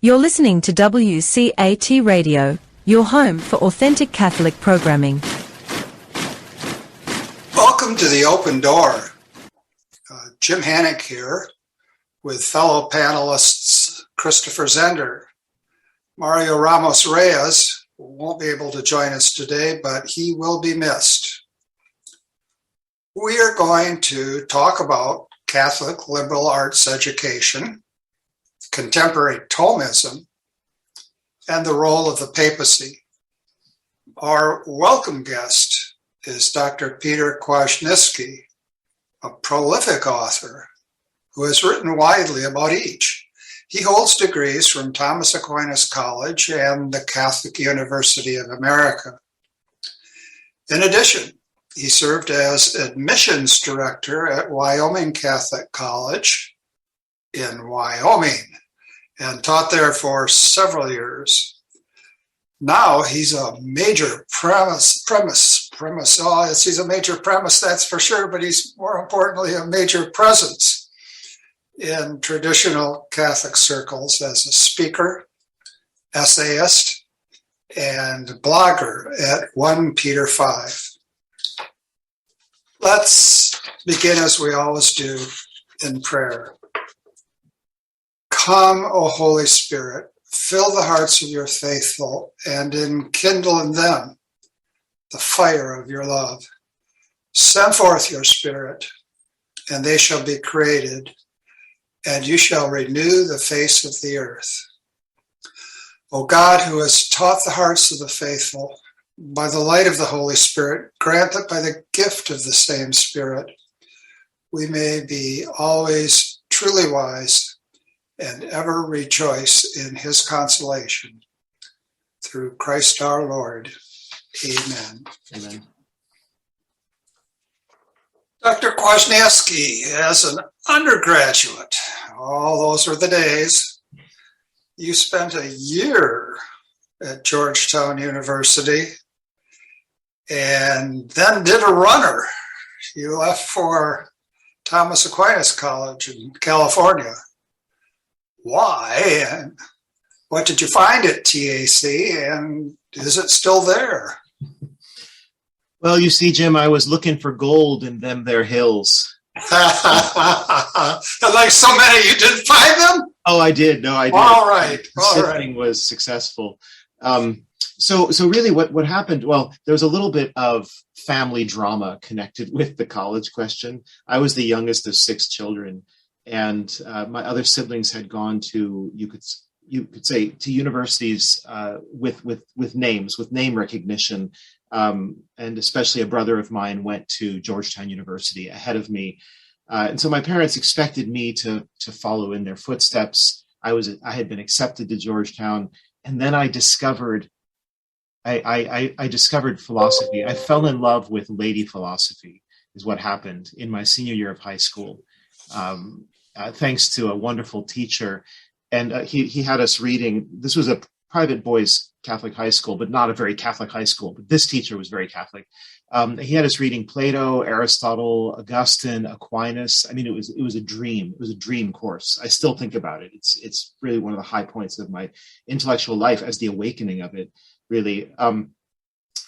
You're listening to WCAT Radio, your home for authentic Catholic programming. Welcome to The Open Door. Jim Hanink here with fellow panelists Christopher Zender. Mario Ramos-Reyes won't be able to join us today, but he will be missed. We are going to talk about Catholic liberal arts education, contemporary Thomism, and the role of the papacy. Our welcome guest is Dr. Peter Kwasniewski, a prolific author who has written widely about each. He holds degrees from Thomas Aquinas College and the Catholic University of America. In addition, he served as admissions director at Wyoming Catholic College in Wyoming and taught there for several years. Now he's a major premise. He's a major premise, that's for sure, but he's more importantly a major presence in traditional Catholic circles as a speaker, essayist, and blogger at OnePeterFive. Let's begin as we always do in prayer. Come, O Holy Spirit, fill the hearts of your faithful and enkindle in them the fire of your love. Send forth your Spirit, and they shall be created, and you shall renew the face of the earth. O God, who has taught the hearts of the faithful, by the light of the Holy Spirit, grant that by the gift of the same Spirit, we may be always truly wise and ever rejoice in his consolation. Through Christ our Lord. Amen. Amen. Dr. Kwasniewski, as an undergraduate, all those were the days, you spent a year at Georgetown University and then did a runner. You left for Thomas Aquinas College in California. Why? And what did you find at TAC? And is it still there? Well, you see, Jim, I was looking for gold in them there hills. Like so many, you didn't find them? Oh, I did. No, I did. All right. Sifting was successful. So really what happened, well, there was a little bit of family drama connected with the college question. I was the youngest of 6 children, and my other siblings had gone to, you could say, to universities with names, with name recognition. And especially a brother of mine went to Georgetown University ahead of me. And so my parents expected me to follow in their footsteps. I had been accepted to Georgetown, and then I discovered philosophy. I fell in love with lady philosophy, is what happened in my senior year of high school, thanks to a wonderful teacher. And he had us reading. This was a private boys' Catholic high school, but not a very Catholic high school. But this teacher was very Catholic. He had us reading Plato, Aristotle, Augustine, Aquinas. I mean, it was a dream. It was a dream course. I still think about it. It's really one of the high points of my intellectual life, as the awakening of it, really.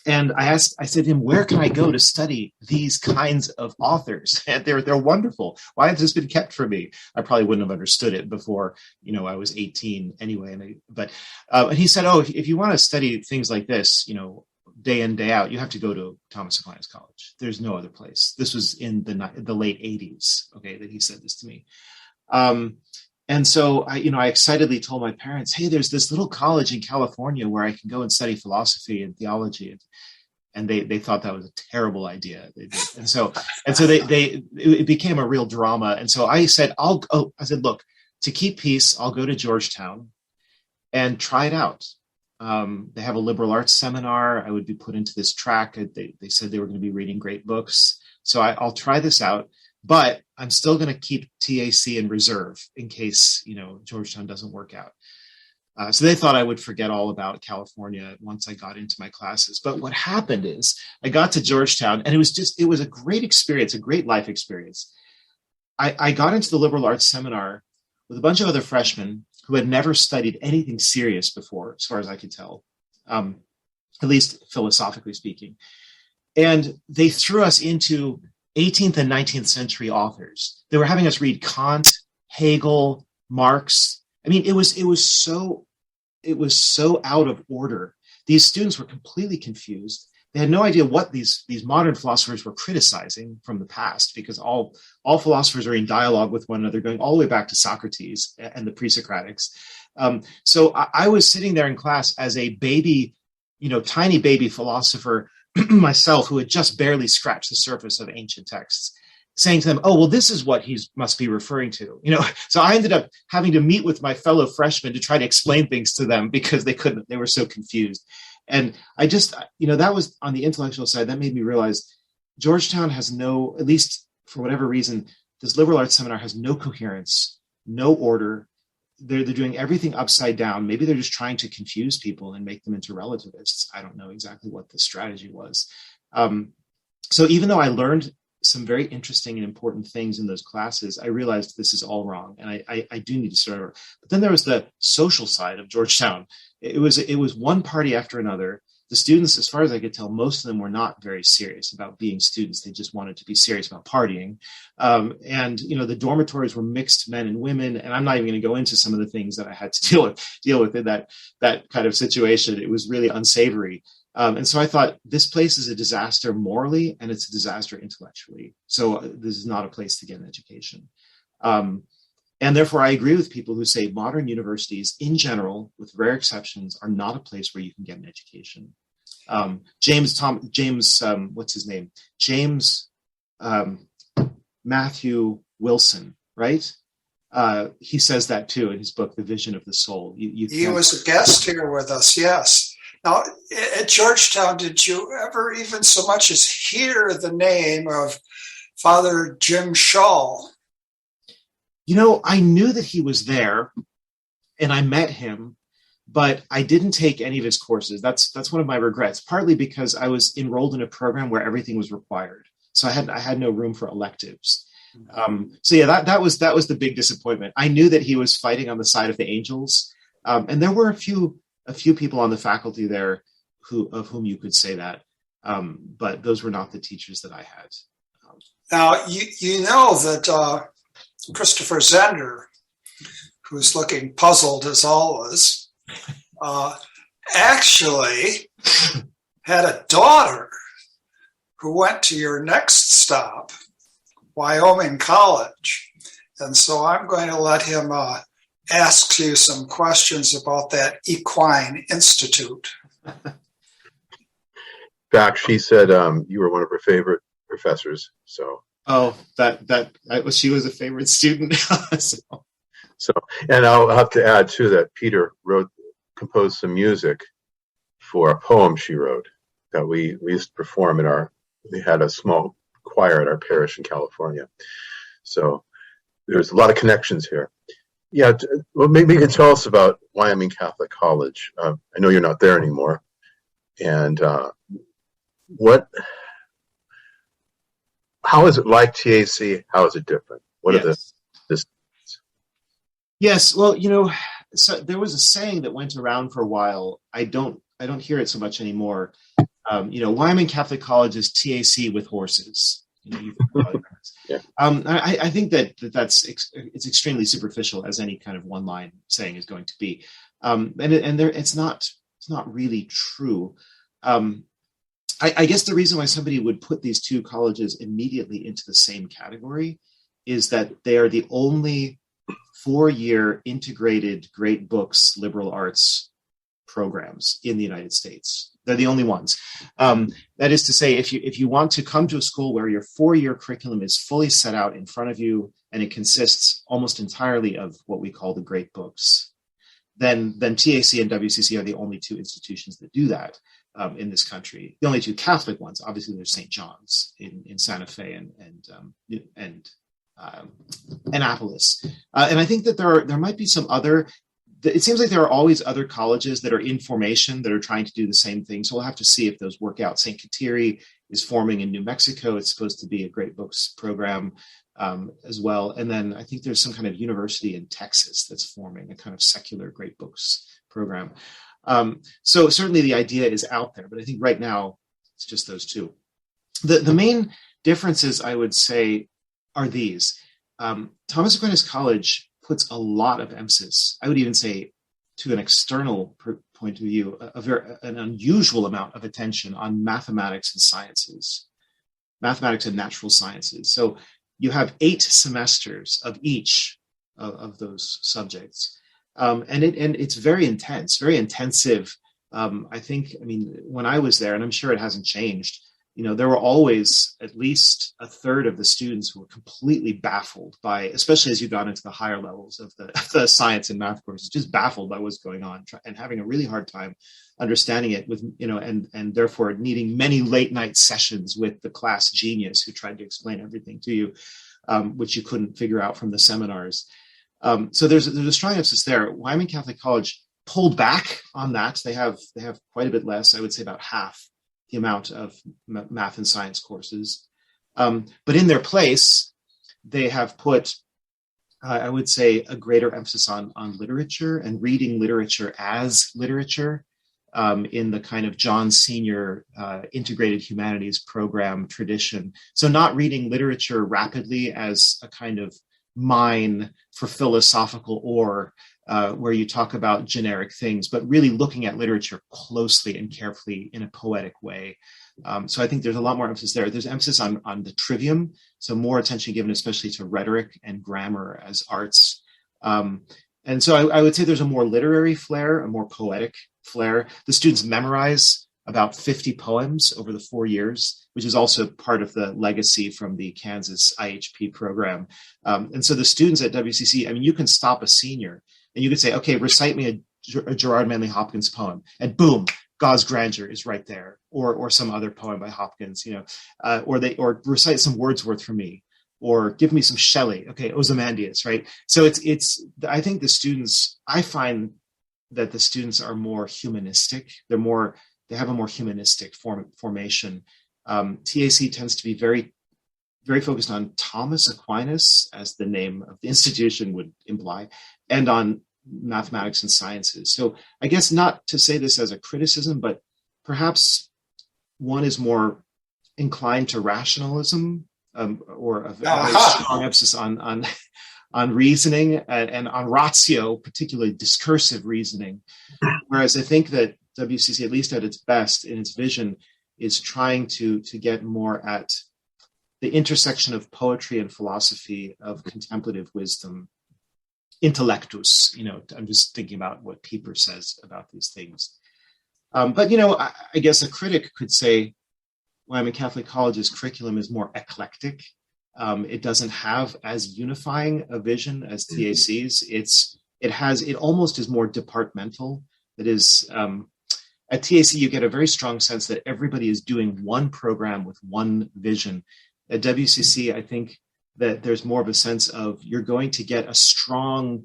And I said to him, where can I go to study these kinds of authors? And they're wonderful. Why has this been kept from me? I probably wouldn't have understood it before, I was 18 anyway. And he said, if you want to study things like this, day in, day out, you have to go to Thomas Aquinas College. There's no other place. This was in the late 80s, okay, that he said this to me. And so I excitedly told my parents, hey, there's this little college in California where I can go and study philosophy and theology. And they thought that was a terrible idea. They did. And so it became a real drama. And so I said, look, to keep peace, I'll go to Georgetown and try it out. They have a liberal arts seminar. I would be put into this track. They said they were going to be reading great books. So I'll try this out. But I'm still going to keep TAC in reserve in case, Georgetown doesn't work out. So they thought I would forget all about California once I got into my classes. But what happened is I got to Georgetown, and it was a great experience, a great life experience. I got into the liberal arts seminar with a bunch of other freshmen, who had never studied anything serious before, as far as I could tell, at least philosophically speaking. And they threw us into 18th and 19th century authors. They were having us read Kant, Hegel, Marx. I mean, it was so out of order. These students were completely confused. They had no idea what these modern philosophers were criticizing from the past, because all philosophers are in dialogue with one another, going all the way back to Socrates and the pre-Socratics. So I was sitting there in class as a baby, tiny baby philosopher myself, who had just barely scratched the surface of ancient texts, saying to them, oh, well, this is what he must be referring to. So I ended up having to meet with my fellow freshmen to try to explain things to them, because they were so confused. And I just, that was on the intellectual side. That made me realize Georgetown has no, at least for whatever reason, this liberal arts seminar has no coherence, no order. They're doing everything upside down. Maybe they're just trying to confuse people and make them into relativists. I don't know exactly what the strategy was. So even though I learned some very interesting and important things in those classes, I realized this is all wrong, and I do need to start over. But then there was the social side of Georgetown. It was one party after another. The students, as far as I could tell, most of them were not very serious about being students. They just wanted to be serious about partying. And the dormitories were mixed men and women. And I'm not even going to go into some of the things that I had to deal with in that kind of situation. It was really unsavory. And so I thought, this place is a disaster morally, and it's a disaster intellectually. So this is not a place to get an education. And therefore, I agree with people who say modern universities in general, with rare exceptions, are not a place where you can get an education. James, what's his name? James Matthew Wilson, right? He says that too in his book, The Vision of the Soul. He was a guest here with us, yes. Now, at Georgetown, did you ever even so much as hear the name of Father Jim Shaw? I knew that he was there, and I met him, but I didn't take any of his courses. That's one of my regrets, partly because I was enrolled in a program where everything was required. So I had no room for electives. So yeah, that was the big disappointment. I knew that he was fighting on the side of the angels. And there were a few people on the faculty there of whom you could say that. But those were not the teachers that I had. Now, you know that Christopher Zender, who's looking puzzled as always, actually had a daughter who went to your next stop, Wyoming College. And so I'm going to let him ask you some questions about that equine institute. In fact, she said you were one of her favorite professors. So. Oh, she was a favorite student. So, and I'll have to add too that Peter composed some music for a poem she wrote that we used to perform we had a small choir at our parish in California. So there's a lot of connections here. Yeah, well, maybe you can tell us about Wyoming Catholic College. I know you're not there anymore. And how is it like TAC? How is it different? What are the Yes, well, so there was a saying that went around for a while. I don't hear it so much anymore. Wyoming Catholic College is TAC with horses. Yeah. I think that's it's extremely superficial, as any kind of one-line saying is going to be, it's not really true. I guess the reason why somebody would put these two colleges immediately into the same category is that they are the only 4-year integrated great books liberal arts programs in the United States. They're the only ones. That is to say, if you want to come to a school where your 4-year curriculum is fully set out in front of you, and it consists almost entirely of what we call the great books, then TAC and WCC are the only two institutions that do that in this country. The only two Catholic ones. Obviously, there's St. John's in Santa Fe and Annapolis. And I think that there might be some other. It seems like there are always other colleges that are in formation that are trying to do the same thing. So we'll have to see if those work out. St. Kateri is forming in New Mexico. It's supposed to be a great books program. as well. And then I think there's some kind of university in Texas that's forming a kind of secular great books program. So certainly the idea is out there, but I think right now it's just those two. The main differences, I would say, are these. Thomas Aquinas College puts a lot of emphasis, I would even say to an external point of view, an unusual amount of attention on mathematics and sciences, mathematics and natural sciences. So you have 8 semesters of each of those subjects. And it's very intense, very intensive. I think, when I was there, and I'm sure it hasn't changed, there were always at least a third of the students who were completely baffled by, especially as you got into the higher levels of the science and math courses, just baffled by what's going on and having a really hard time understanding it with, and therefore needing many late night sessions with the class genius who tried to explain everything to you, which you couldn't figure out from the seminars. So there's a strong emphasis there. Wyoming Catholic College pulled back on that. They have quite a bit less, I would say about half the amount of math and science courses. But in their place, they have put, I would say, a greater emphasis on literature and reading literature as literature in the kind of John Senior integrated humanities program tradition. So not reading literature rapidly as a kind of mine for philosophical ore, where you talk about generic things, but really looking at literature closely and carefully in a poetic way. So I think there's a lot more emphasis there. There's emphasis on the trivium, so more attention given especially to rhetoric and grammar as arts. And so I would say there's a more literary flair, a more poetic flair. The students memorize about 50 poems over the 4 years, which is also part of the legacy from the Kansas IHP program. And so the students at WCC, you can stop a senior and you could say, okay, recite me a Gerard Manley Hopkins poem, and boom, God's Grandeur is right there, or some other poem by Hopkins, or recite some Wordsworth for me, or give me some Shelley, okay, Ozymandias, right? So I think I find that the students are more humanistic. They have a more humanistic formation. TAC tends to be very, very focused on Thomas Aquinas, as the name of the institution would imply, and on mathematics and sciences. So I guess not to say this as a criticism, but perhaps one is more inclined to rationalism, or a very strong emphasis on reasoning and on ratio, particularly discursive reasoning. Whereas I think that WCC, at least at its best in its vision, is trying to get more at the intersection of poetry and philosophy, of contemplative wisdom, intellectus. I'm just thinking about what Pieper says about these things. But I guess a critic could say Wyoming Catholic College's curriculum is more eclectic. It doesn't have as unifying a vision as TAC's. It almost is more departmental. That is, at TAC, you get a very strong sense that everybody is doing one program with one vision. At WCC, I think that there's more of a sense of you're going to get a strong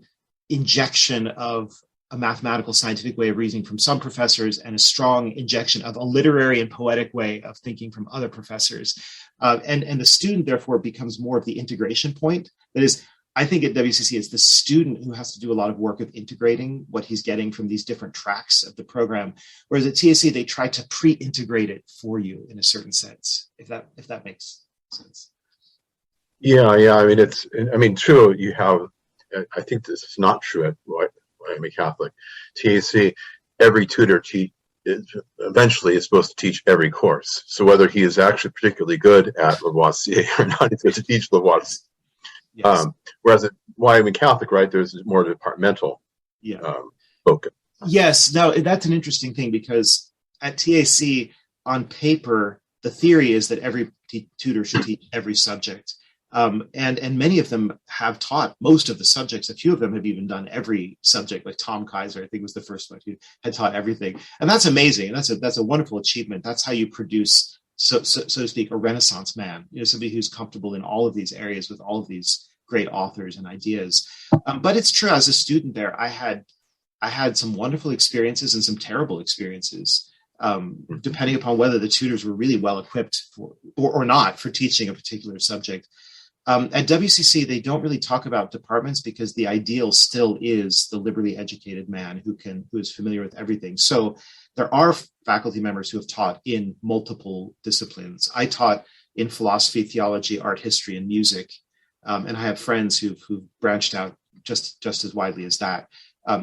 injection of a mathematical scientific way of reasoning from some professors, and a strong injection of a literary and poetic way of thinking from other professors. And the student, therefore, becomes more of the integration point. That is, I think at WCC, it's the student who has to do a lot of work of integrating what he's getting from these different tracks of the program. Whereas at TAC, they try to pre-integrate it for you in a certain sense, if that makes sense. Yeah. True. You have, I think this is not true at Wyoming Catholic. TAC, every tutor eventually is supposed to teach every course. So whether he is actually particularly good at Lavoisier or not, he's going to teach Lavoisier. Yes. Whereas at Wyoming Catholic, right, there's more departmental focus. Yes. Now, that's an interesting thing, because at TAC, on paper, the theory is that every tutor should teach every subject. And many of them have taught most of the subjects. A few of them have even done every subject, like Tom Kaiser, I think, was the first one who had taught everything. And that's amazing. And that's a wonderful achievement. That's how you produce, so to speak, a Renaissance man, somebody who's comfortable in all of these areas with all of these great authors and ideas. But it's true, as a student there, I had some wonderful experiences and some terrible experiences, depending upon whether the tutors were really well equipped for or not for teaching a particular subject. At WCC, they don't really talk about departments because the ideal still is the liberally educated man who is familiar with everything. So there are faculty members who have taught in multiple disciplines. I taught in philosophy, theology, art history, and music. And I have friends who've branched out just as widely as that.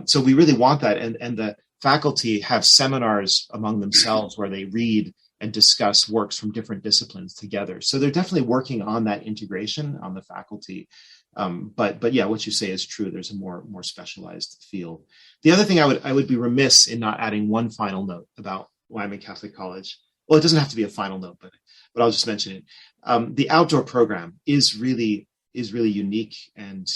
So we really want that. And the faculty have seminars among themselves where they read and discuss works from different disciplines together. So they're definitely working on that integration on the faculty. But yeah, what you say is true. There's a more specialized field. The other thing I would be remiss in not adding one final note about Wyoming Catholic College. Well, it doesn't have to be a final note, but I'll just mention it. The outdoor program is really unique and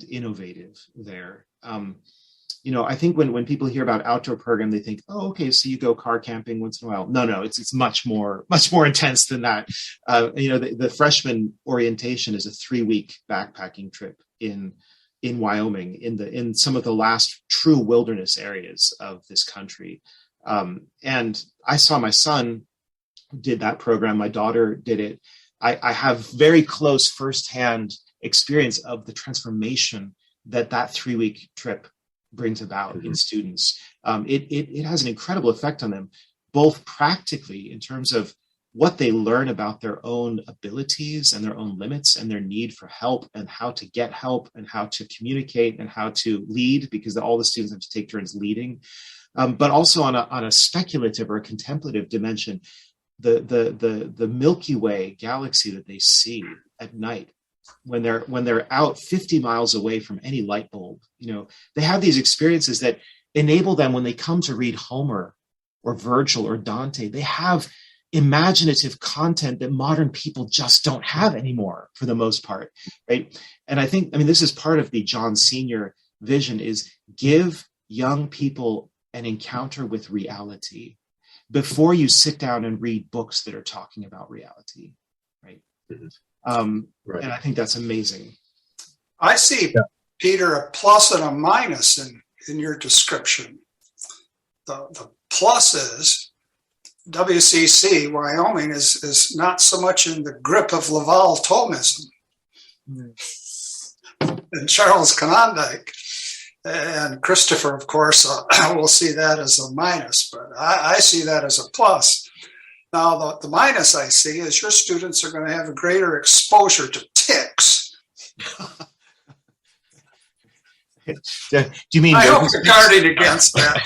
innovative there. I think when people hear about outdoor program, they think, oh, okay, so you go car camping once in a while. No, it's much more intense than that. The freshman orientation is a 3-week backpacking trip in Wyoming, in some of the last true wilderness areas of this country. And I saw my son did that program. My daughter did it. I have very close firsthand experience of the transformation that 3-week trip brings about in students. It has an incredible effect on them, both practically in terms of what they learn about their own abilities and their own limits and their need for help and how to get help and how to communicate and how to lead, because all the students have to take turns leading, but also on a speculative or a contemplative dimension, the Milky Way galaxy that they see at night when they're out 50 miles away from any light bulb. They have these experiences that enable them, when they come to read Homer or Virgil or Dante, they have imaginative content that modern people just don't have anymore for the most part, right? And I think, this is part of the John Senior vision, is give young people an encounter with reality before you sit down and read books that are talking about reality, right? Right. And I think that's amazing. I see, Peter, a plus and a minus in your description. The plus is WCC, Wyoming, is not so much in the grip of Laval Thomism and Charles Conondike. And Christopher, of course, will see that as a minus, but I see that as a plus. Now, the minus I see is your students are going to have a greater exposure to ticks. Do you mean? I hope you're guarding against that.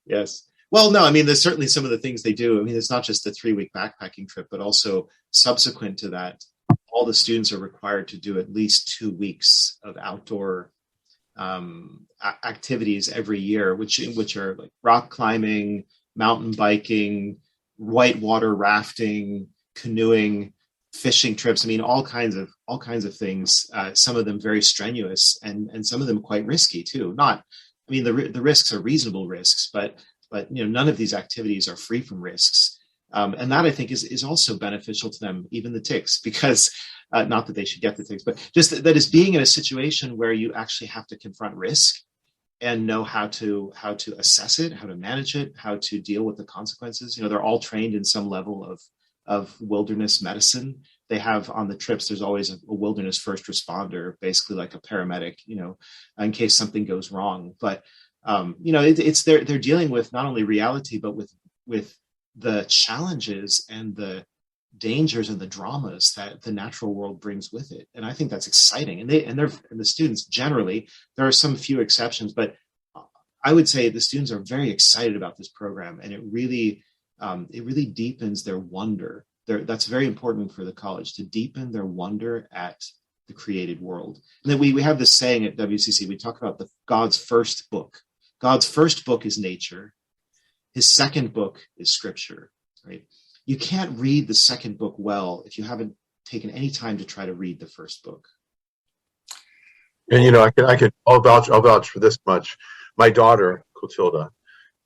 Yes. Well, no, there's certainly some of the things they do. It's not just the 3-week backpacking trip, but also subsequent to that, all the students are required to do at least 2 weeks of outdoor activities every year, which are like rock climbing, mountain biking, whitewater rafting, canoeing, fishing trips. All kinds of things. Some of them very strenuous, and some of them quite risky too. The risks are reasonable risks, but none of these activities are free from risks. And that, I think, is also beneficial to them, even the ticks, because not that they should get the ticks, but just that is being in a situation where you actually have to confront risk and know how to assess it, how to manage it, how to deal with the consequences. They're all trained in some level of wilderness medicine. They have on the trips, there's always a wilderness first responder, basically like a paramedic, in case something goes wrong. But it's they're dealing with not only reality, but with the challenges and the dangers and the dramas that the natural world brings with it. And I think that's exciting. And the students generally, there are some few exceptions, but I would say the students are very excited about this program, and it really deepens their wonder. That's very important for the college, to deepen their wonder at the created world. And then we have this saying at WCC, we talk about God's first book. God's first book is nature. His second book is scripture, right? You can't read the second book well if you haven't taken any time to try to read the first book. And I'll vouch for this much. My daughter, Clotilda,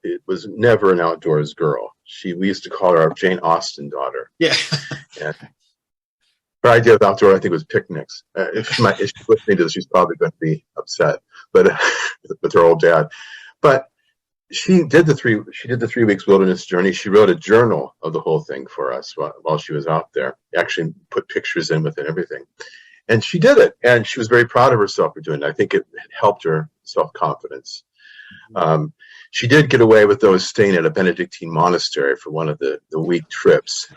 it was never an outdoors girl. We used to call her our Jane Austen daughter. Yeah. And her idea of outdoor, I think, was picnics. If she's listening to this, she's probably going to be upset, but with her old dad. But she did the 3 weeks wilderness journey. She wrote a journal of the whole thing for us while she was out there. Actually put pictures in with it and everything. And she did it, and she was very proud of herself for doing it. I think it helped her self-confidence. She did get away with those staying at a Benedictine monastery for one of the week trips.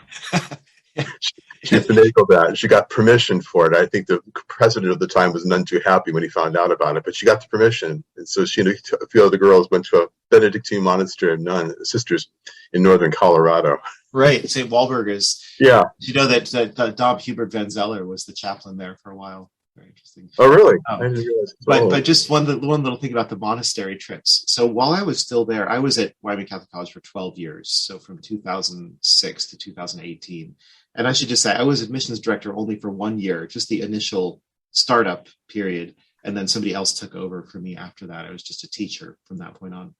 She finagled that. She got permission for it. I think the president of the time was none too happy when he found out about it, but she got the permission. And so she and a few other girls went to a Benedictine monastery of sisters in northern Colorado. Right. St. Walburg is. Yeah. You know that Dom Hubert Van Zeller was the chaplain there for a while. Very interesting. Oh, really? I didn't realize. But just one little thing about the monastery trips. So while I was still there, I was at Wyoming Catholic College for 12 years. So from 2006 to 2018. And I should just say, I was admissions director only for 1 year, just the initial startup period. And then somebody else took over for me after that. I was just a teacher from that point on.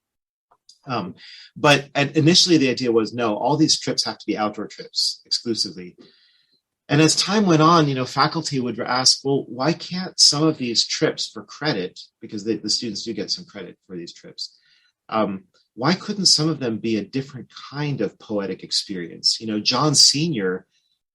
But initially the idea was, no, all these trips have to be outdoor trips exclusively. And as time went on, faculty would ask, well, why can't some of these trips for credit, because the students do get some credit for these trips, why couldn't some of them be a different kind of poetic experience? John Sr.,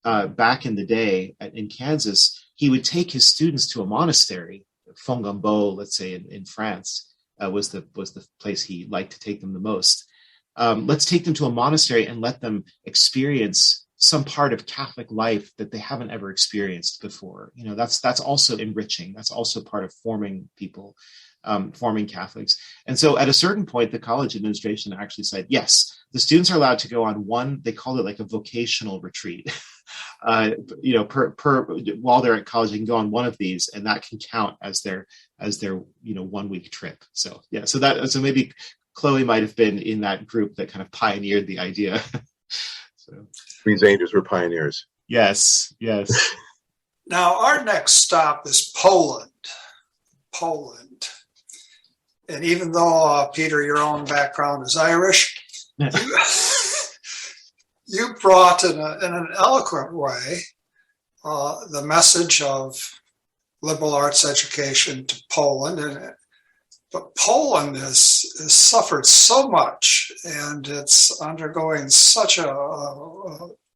back in the day in Kansas, he would take his students to a monastery. Fontainebleau, let's say in France, was the place he liked to take them the most. Let's take them to a monastery and let them experience some part of Catholic life that they haven't ever experienced before. That's also enriching. That's also part of forming people, forming Catholics. And so at a certain point, the college administration actually said, yes, the students are allowed to go on one, they called it like a vocational retreat. While they're at college, they can go on one of these, and that can count as their 1 week trip. So yeah, so maybe Chloe might have been in that group that kind of pioneered the idea. So These angels were pioneers. Yes. Now, our next stop is Poland. And even though, Peter, your own background is Irish, you brought in an eloquent way the message of liberal arts education to Poland. But Poland has suffered so much, and it's undergoing such a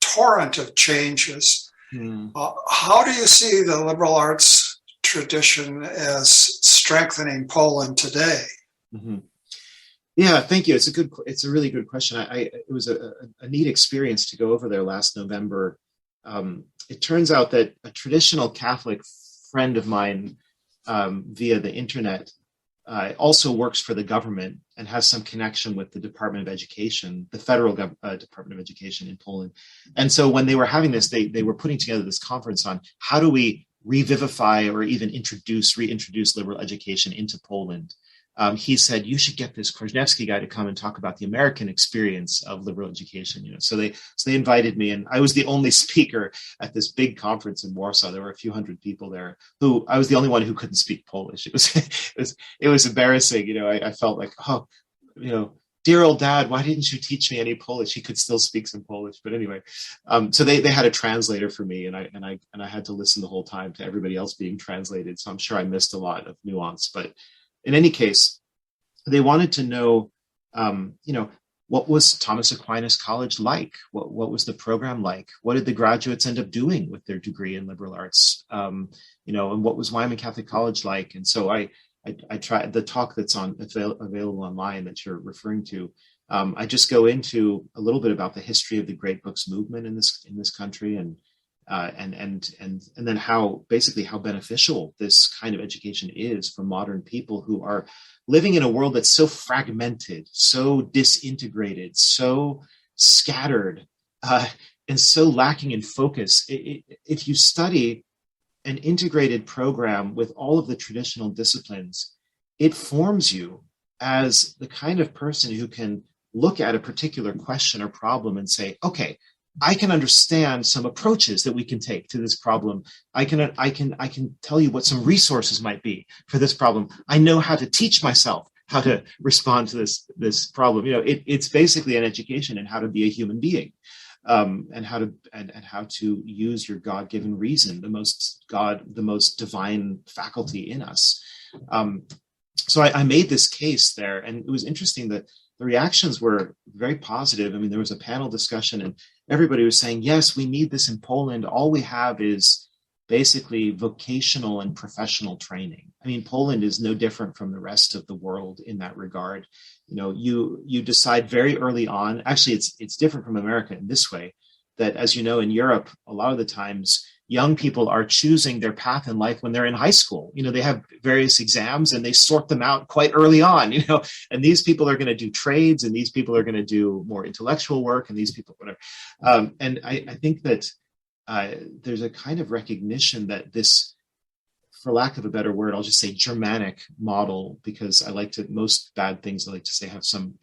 torrent of changes. How do you see the liberal arts tradition as strengthening Poland today? Mm-hmm. Yeah, thank you. It's a really good question. It was a neat experience to go over there last November. It turns out that a traditional Catholic friend of mine via the internet also works for the government and has some connection with the Department of Education, the federal Department of Education in Poland. And so when they were having this, they were putting together this conference on how do we revivify or even reintroduce liberal education into Poland. He said, you should get this Kwasniewski guy to come and talk about the American experience of liberal education. So they invited me, and I was the only speaker at this big conference in Warsaw. There were a few hundred people there who I was the only one who couldn't speak Polish. It was embarrassing. I felt like, dear old dad, why didn't you teach me any Polish? He could still speak some Polish. But anyway, so they had a translator for me, and I had to listen the whole time to everybody else being translated. So I'm sure I missed a lot of nuance, but in any case, they wanted to know, what was Thomas Aquinas College like? What was the program like? What did the graduates end up doing with their degree in liberal arts? And what was Wyoming Catholic College like? And so I tried the talk that's available online that you're referring to. I just go into a little bit about the history of the Great Books movement in this country, and then how beneficial this kind of education is for modern people who are living in a world that's so fragmented, so disintegrated, so scattered, and so lacking in focus. If you study an integrated program with all of the traditional disciplines, it forms you as the kind of person who can look at a particular question or problem and say, okay, I can understand some approaches that we can take to this problem. I can tell you what some resources might be for this problem. I know how to teach myself how to respond to this problem. It's basically an education in how to be a human being, and how to use your God-given reason, the most divine faculty in us. so I made this case there, and it was interesting that the reactions were very positive. I mean, there was a panel discussion, and everybody was saying, yes, we need this in Poland. All we have is basically vocational and professional training. I mean, Poland is no different from the rest of the world in that regard. You know, you decide very early on. Actually, it's different from America in this way, that, as you know, in Europe, a lot of the times young people are choosing their path in life when they're in high school. You know, they have various exams and they sort them out quite early on, you know, and these people are going to do trades, and these people are going to do more intellectual work, and these people, whatever. And I think that there's a kind of recognition that this, for lack of a better word, I'll just say Germanic model, because I like to, most bad things I like to say have some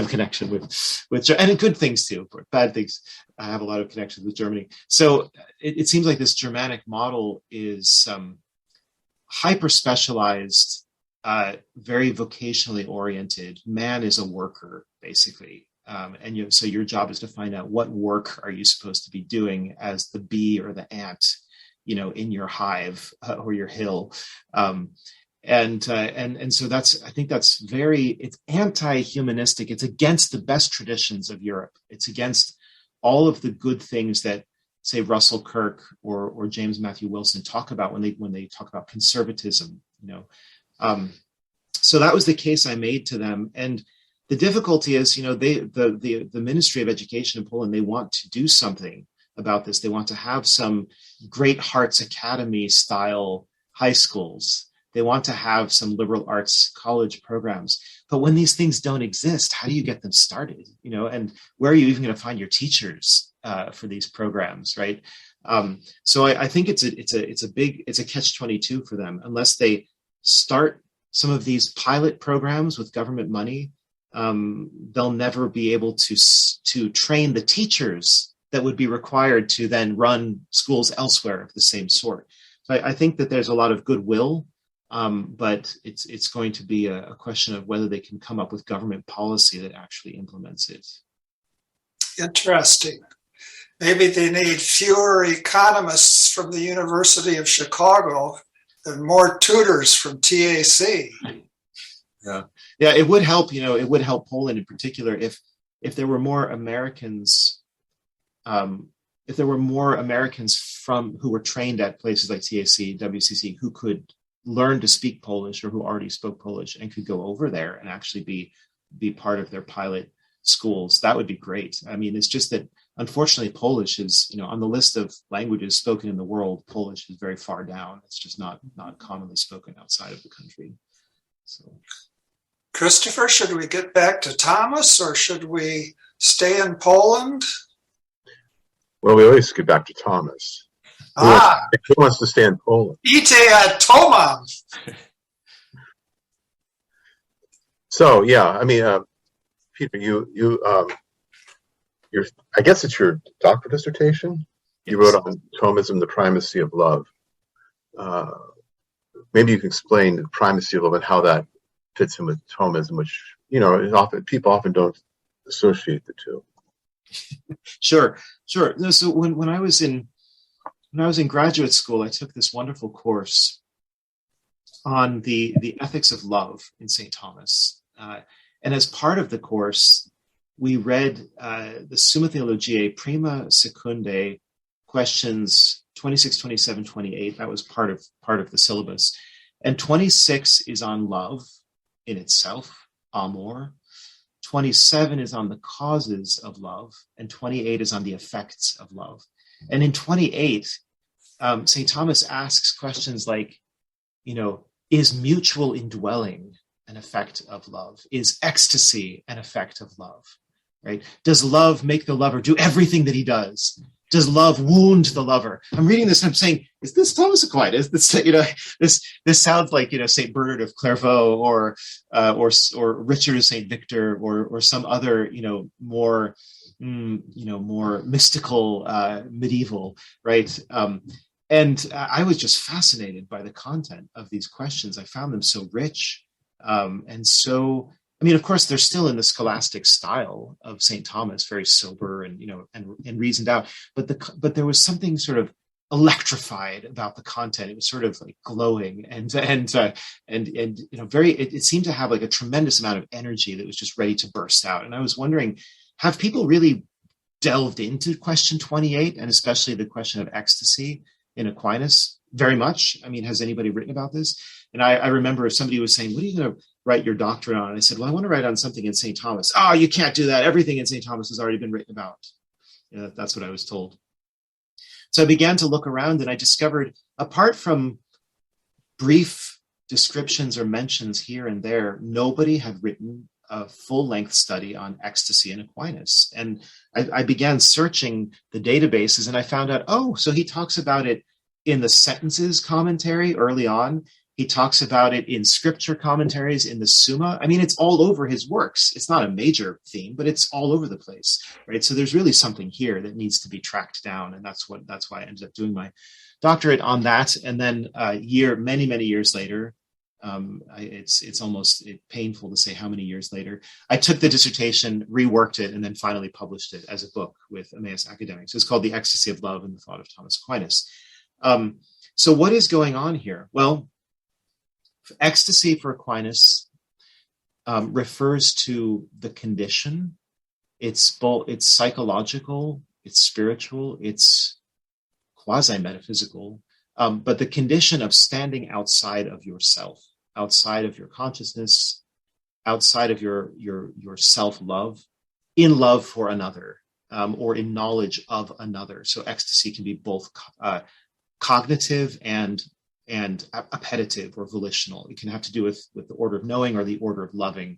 connection with, and good things too, but bad things, I have a lot of connections with Germany. So it seems like this Germanic model is hyper specialized, very vocationally oriented. Man is a worker, basically. And so your job is to find out what work are you supposed to be doing as the bee or the ant, you know, in your hive or your hill. And so I think that's it's anti-humanistic. It's against the best traditions of Europe. It's against all of the good things that, say, Russell Kirk or James Matthew Wilson talk about when they talk about conservatism, you know. So that was the case I made to them. And the difficulty is, you know, the Ministry of Education in Poland, they want to do something about this. They want to have some Great Hearts Academy style high schools. They want to have some liberal arts college programs. But when these things don't exist, how do you get them started? You know, and where are you even going to find your teachers for these programs, right? So I think it's a catch-22 for them. Unless they start some of these pilot programs with government money, they'll never be able to train the teachers that would be required to then run schools elsewhere of the same sort. So I think that there's a lot of goodwill, but it's going to be a question of whether they can come up with government policy that actually implements it. Interesting. Maybe they need fewer economists from the University of Chicago and more tutors from TAC. Yeah, it would help. You know, it would help Poland in particular if there were more Americans. If there were more Americans who were trained at places like TAC, WCC, who could learn to speak Polish or who already spoke Polish and could go over there and actually be part of their pilot schools, that would be great. I mean, it's just that unfortunately Polish is, you know, on the list of languages spoken in the world, Polish is very far down. It's just not commonly spoken outside of the country. So, Christopher, should we get back to Thomas or should we stay in Poland? Well, we always get back to Thomas. Who wants to stay in Poland? Ite Tomam. So, yeah, I mean, Peter, I guess it's your doctoral dissertation? Yes. You wrote on Thomism, the primacy of love. Maybe you can explain the primacy of love and how that fits in with Thomism, which, you know, people often don't associate the two. Sure. No, so when I was in graduate school, I took this wonderful course on the ethics of love in St. Thomas, and as part of the course, we read the Summa Theologiae Prima Secundae, questions 26, 27, 28. That was part of the syllabus, and 26 is on love in itself, amor. 27 is on the causes of love, and 28 is on the effects of love. And in 28, St. Thomas asks questions like, you know, is mutual indwelling an effect of love? Is ecstasy an effect of love? Right? Does love make the lover do everything that he does? Does love wound the lover? I'm reading this and I'm saying, is this Thomas Aquinas? This, you know, this sounds like, you know, Saint Bernard of Clairvaux or Richard of Saint Victor or some other, you know, more mystical medieval, right? And I was just fascinated by the content of these questions. I found them so rich, and so. I mean, of course, they're still in the scholastic style of St. Thomas, very sober and, you know, and reasoned out. But there was something sort of electrified about the content. It was sort of like glowing and very. It seemed to have like a tremendous amount of energy that was just ready to burst out. And I was wondering, have people really delved into question 28 and especially the question of ecstasy in Aquinas very much? I mean, has anybody written about this? And I remember somebody was saying, what are you going to write your doctrine on? And I said, well, I want to write on something in St. Thomas. Oh, you can't do that. Everything in St. Thomas has already been written about. That's what I was told. So I began to look around and I discovered, apart from brief descriptions or mentions here and there, nobody had written a full-length study on ecstasy in Aquinas. And I began searching the databases and I found out, so he talks about it in the Sentences commentary early on. He talks about it in scripture commentaries in the Summa. I mean, it's all over his works. It's not a major theme, but it's all over the place, right? So there's really something here that needs to be tracked down. And that's why I ended up doing my doctorate on that. And then many years later, it's almost painful to say how many years later, I took the dissertation, reworked it, and then finally published it as a book with Emmaus Academics. It's called The Ecstasy of Love and the Thought of Thomas Aquinas. So what is going on here? Well, ecstasy for Aquinas refers to the condition. It's psychological, it's spiritual, it's quasi-metaphysical, but the condition of standing outside of yourself, outside of your consciousness, outside of your self-love, in love for another, or in knowledge of another. So ecstasy can be both cognitive and appetitive or volitional. It can have to do with the order of knowing or the order of loving,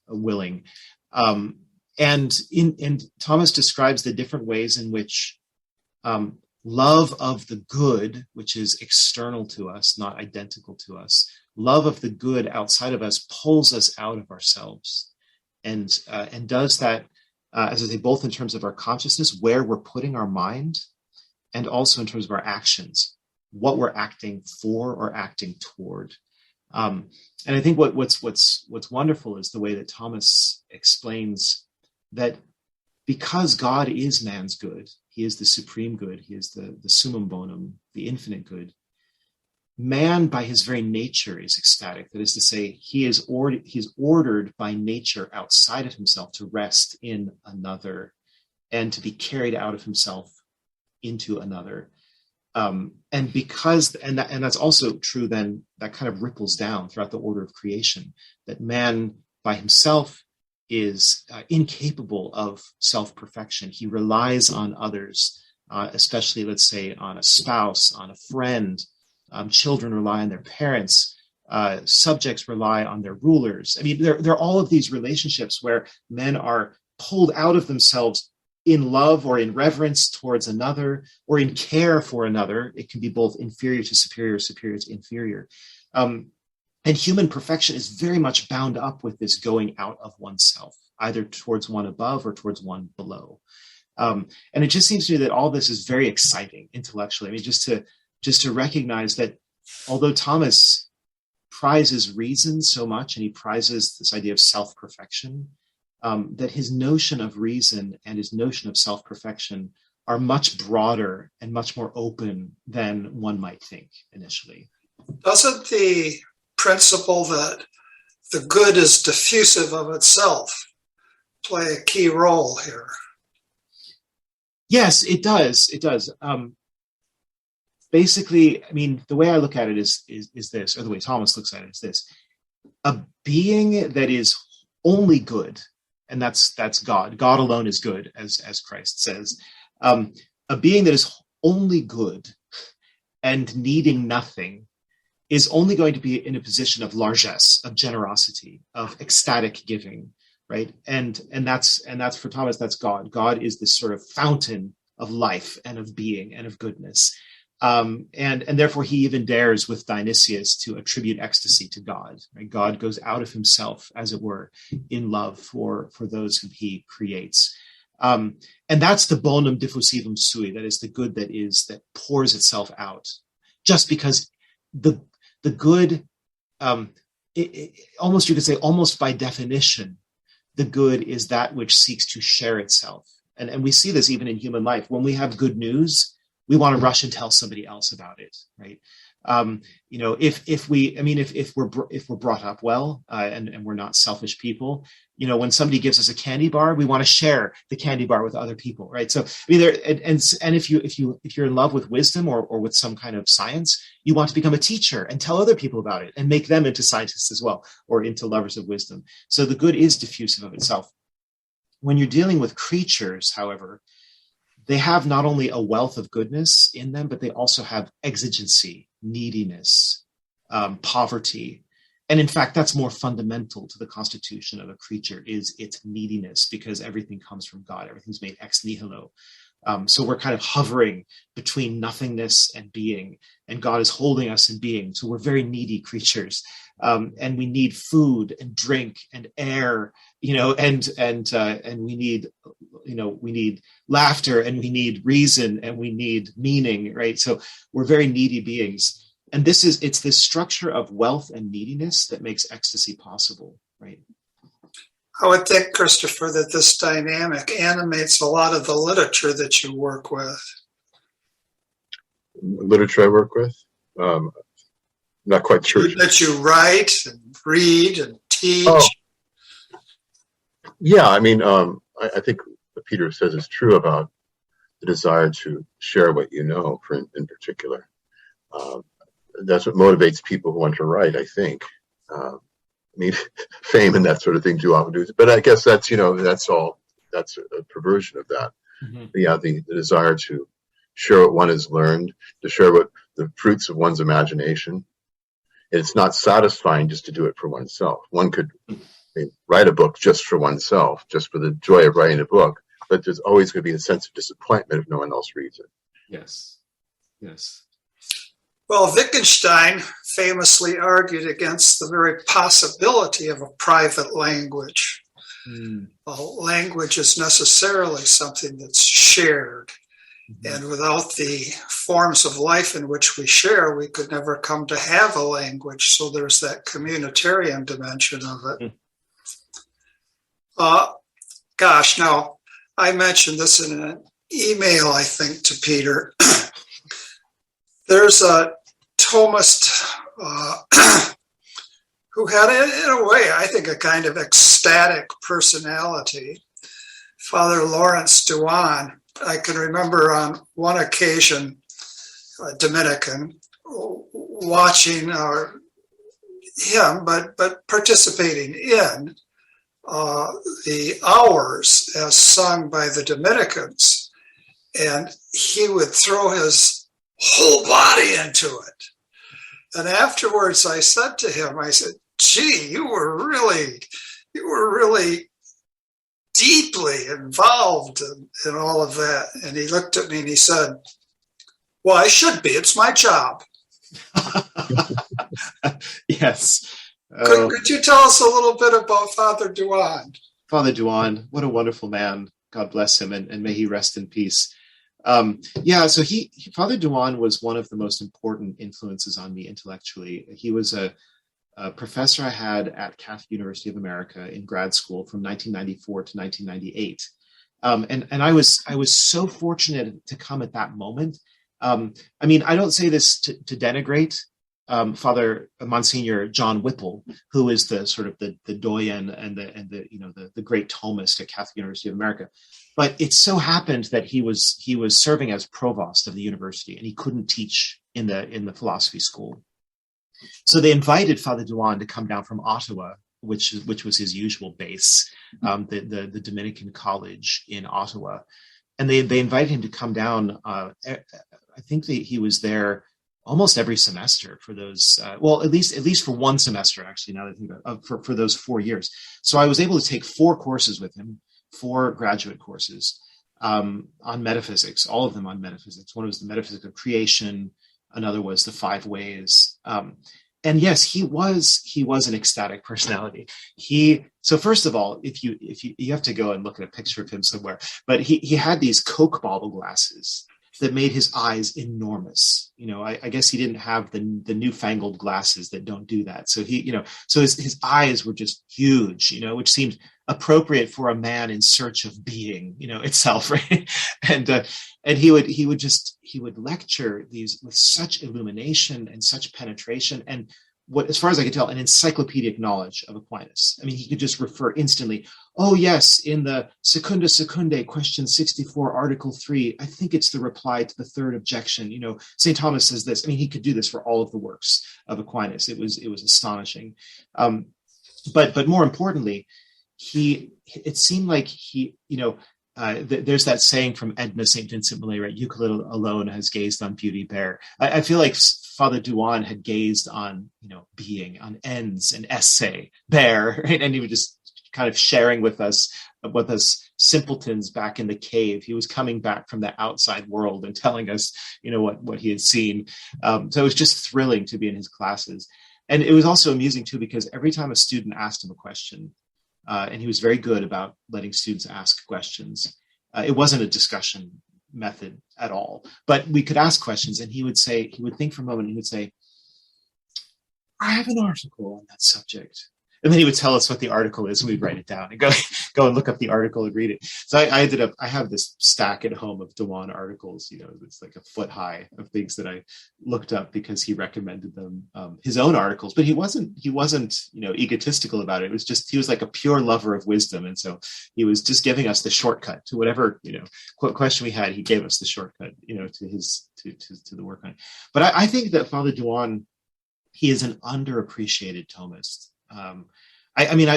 willing. And Thomas describes the different ways in which love of the good, which is external to us, not identical to us, love of the good outside of us pulls us out of ourselves, and does that, as I say, both in terms of our consciousness, where we're putting our mind, and also in terms of our actions, what we're acting for or acting toward. And I think what's wonderful is the way that Thomas explains that because God is man's good, he is the supreme good, he is the summum bonum, the infinite good, man by his very nature is ecstatic. That is to say, he's ordered by nature outside of himself to rest in another and to be carried out of himself into another. And that's also true then, that kind of ripples down throughout the order of creation, that man by himself is incapable of self-perfection. He relies on others, especially, let's say, on a spouse, on a friend. Children rely on their parents. Subjects rely on their rulers. I mean, there are all of these relationships where men are pulled out of themselves in love or in reverence towards another, or in care for another. It can be both inferior to superior, superior to inferior. And human perfection is very much bound up with this going out of oneself, either towards one above or towards one below. And it just seems to me that all this is very exciting intellectually. I mean, just to recognize that although Thomas prizes reason so much, and he prizes this idea of self-perfection, that his notion of reason and his notion of self-perfection are much broader and much more open than one might think initially. Doesn't the principle that the good is diffusive of itself play a key role here? Yes, it does. It does. Basically, I mean, the way I look at it is this, or the way Thomas looks at it is this: a being that is only good, and that's God. God alone is good, as Christ says. A being that is only good and needing nothing is only going to be in a position of largesse, of generosity, of ecstatic giving, right? And that's for Thomas, that's God. God is this sort of fountain of life and of being and of goodness. And therefore he even dares with Dionysius to attribute ecstasy to God. Right? God goes out of himself, as it were, in love for those whom he creates. And that's the bonum diffusivum sui, that is the good that pours itself out. Just because the good, almost you could say, almost by definition, the good is that which seeks to share itself. And we see this even in human life. When we have good news, we want to rush and tell somebody else about it, right? If we're brought up well, and we're not selfish people, when somebody gives us a candy bar, we want to share the candy bar with other people, right? So if you're in love with wisdom or with some kind of science, you want to become a teacher and tell other people about it and make them into scientists as well, or into lovers of wisdom. So the good is diffusive of itself. When you're dealing with creatures, however, they have not only a wealth of goodness in them, but they also have exigency, neediness, poverty. And in fact, that's more fundamental to the constitution of a creature, is its neediness, because everything comes from God. Everything's made ex nihilo. So we're kind of hovering between nothingness and being, and God is holding us in being. So we're very needy creatures. And we need food and drink and air, and we need laughter, and we need reason, and we need meaning, right? So we're very needy beings. And it's this structure of wealth and neediness that makes ecstasy possible, right? I would think, Christopher, that this dynamic animates a lot of the literature that you work with. Literature I work with? Not quite sure. That you write and read and teach. Oh. Yeah, I think what Peter says is true about the desire to share what you know, in particular. That's what motivates people who want to write, I think. Fame and that sort of thing do often do. But I guess that's a perversion of that. Mm-hmm. Yeah, the desire to share what one has learned, to share what the fruits of one's imagination. It's not satisfying just to do it for oneself. One could write a book just for oneself, just for the joy of writing a book, but there's always going to be a sense of disappointment if no one else reads it. Yes. Well, Wittgenstein famously argued against the very possibility of a private language. Language is necessarily something that's shared. Mm-hmm. And without the forms of life in which we share, we could never come to have a language. So there's that communitarian dimension of it. Now, I mentioned this in an email, I think, to Peter. There's a Thomist who had, in a way, I think, a kind of ecstatic personality, Father Lawrence Duan. I can remember on one occasion, a Dominican, watching him, but participating in the hours as sung by the Dominicans. And he would throw his whole body into it. And afterwards I said to him, gee, you were really deeply involved in all of that. And he looked at me and he said, well, I should be. It's my job. Yes. Could you tell us a little bit about Father Duan? Father Duan, what a wonderful man. God bless him, and may he rest in peace. So Father Duan was one of the most important influences on me intellectually. He was a professor I had at Catholic University of America in grad school from 1994 to 1998. And I was so fortunate to come at that moment. I don't say this to denigrate Father Monsignor John Whipple, who is the sort of the doyen and the great Thomist at Catholic University of America. But it so happened that he was serving as provost of the university, and he couldn't teach in the philosophy school. So they invited Father Duan to come down from Ottawa, which was his usual base, the Dominican College in Ottawa, and they invited him to come down. I think he was there almost every semester for those. At least for one semester, actually. Now that I think about it, for those 4 years. So I was able to take 4 courses with him, 4 graduate courses on metaphysics, all of them on metaphysics. One was the metaphysics of creation. Another was the 5 ways. And yes, he was an ecstatic personality. So first of all, if you have to go and look at a picture of him somewhere, but he had these Coke bottle glasses that made his eyes enormous. I guess he didn't have the newfangled glasses that don't do that. So his eyes were just huge, which seemed appropriate for a man in search of being, itself, right? And he would lecture these with such illumination and such penetration, and what, as far as I could tell, an encyclopedic knowledge of Aquinas. I mean, he could just refer instantly. Oh, yes, in the Secunda Secundae, question 64, Article 3, I think it's the reply to the third objection. St. Thomas says this. I mean, he could do this for all of the works of Aquinas. It was astonishing. But more importantly, it seemed like there's that saying from Edna St. Vincent Millay, right? Euclid alone has gazed on beauty bare. I feel like Father Duan had gazed on, being, on ends and essay bare, right? And he was just kind of sharing with us simpletons back in the cave. He was coming back from the outside world and telling us, what he had seen. So it was just thrilling to be in his classes. And it was also amusing too, because every time a student asked him a question, and he was very good about letting students ask questions. It wasn't a discussion method at all, but we could ask questions, and he would think for a moment, and he would say, I have an article on that subject. And then he would tell us what the article is, and we'd write it down and go and look up the article and read it. So I have this stack at home of Dewan articles, it's like a foot high of things that I looked up because he recommended them, his own articles, but he wasn't, egotistical about it. It was just, he was like a pure lover of wisdom. And so he was just giving us the shortcut to whatever, question we had. He gave us the shortcut, to the work on it. But I think that Father Dewan, he is an underappreciated Thomist.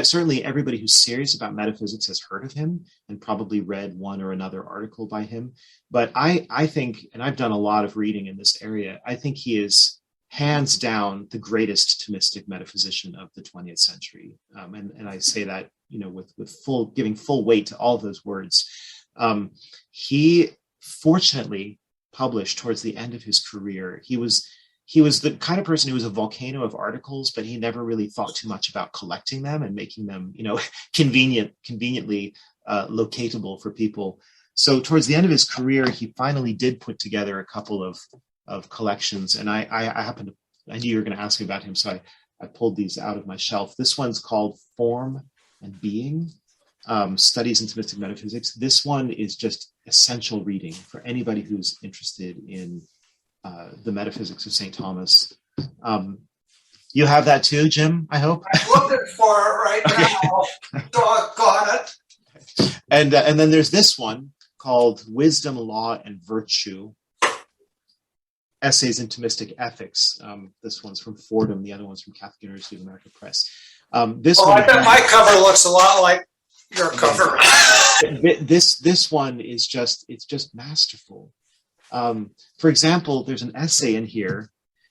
Certainly everybody who's serious about metaphysics has heard of him and probably read one or another article by him. But I think, and I've done a lot of reading in this area, I think he is hands down the greatest Thomistic metaphysician of the 20th century. And I say that, with giving full weight to all of those words. He fortunately published towards the end of his career. He was the kind of person who was a volcano of articles, but he never really thought too much about collecting them and making them, conveniently locatable for people. So towards the end of his career, he finally did put together a couple of collections. And I knew you were going to ask me about him, so I pulled these out of my shelf. This one's called Form and Being, Studies in Thomistic Metaphysics. This one is just essential reading for anybody who's interested in the metaphysics of St. Thomas. You have that too, Jim, I hope? I'm looking for it right now. Doggone it. And then there's this one called Wisdom, Law, and Virtue, Essays in Thomistic Ethics. This one's from Fordham. The other one's from Catholic University of America Press. I bet my cover looks a lot like your cover. This one is just masterful. For example, there's an essay in here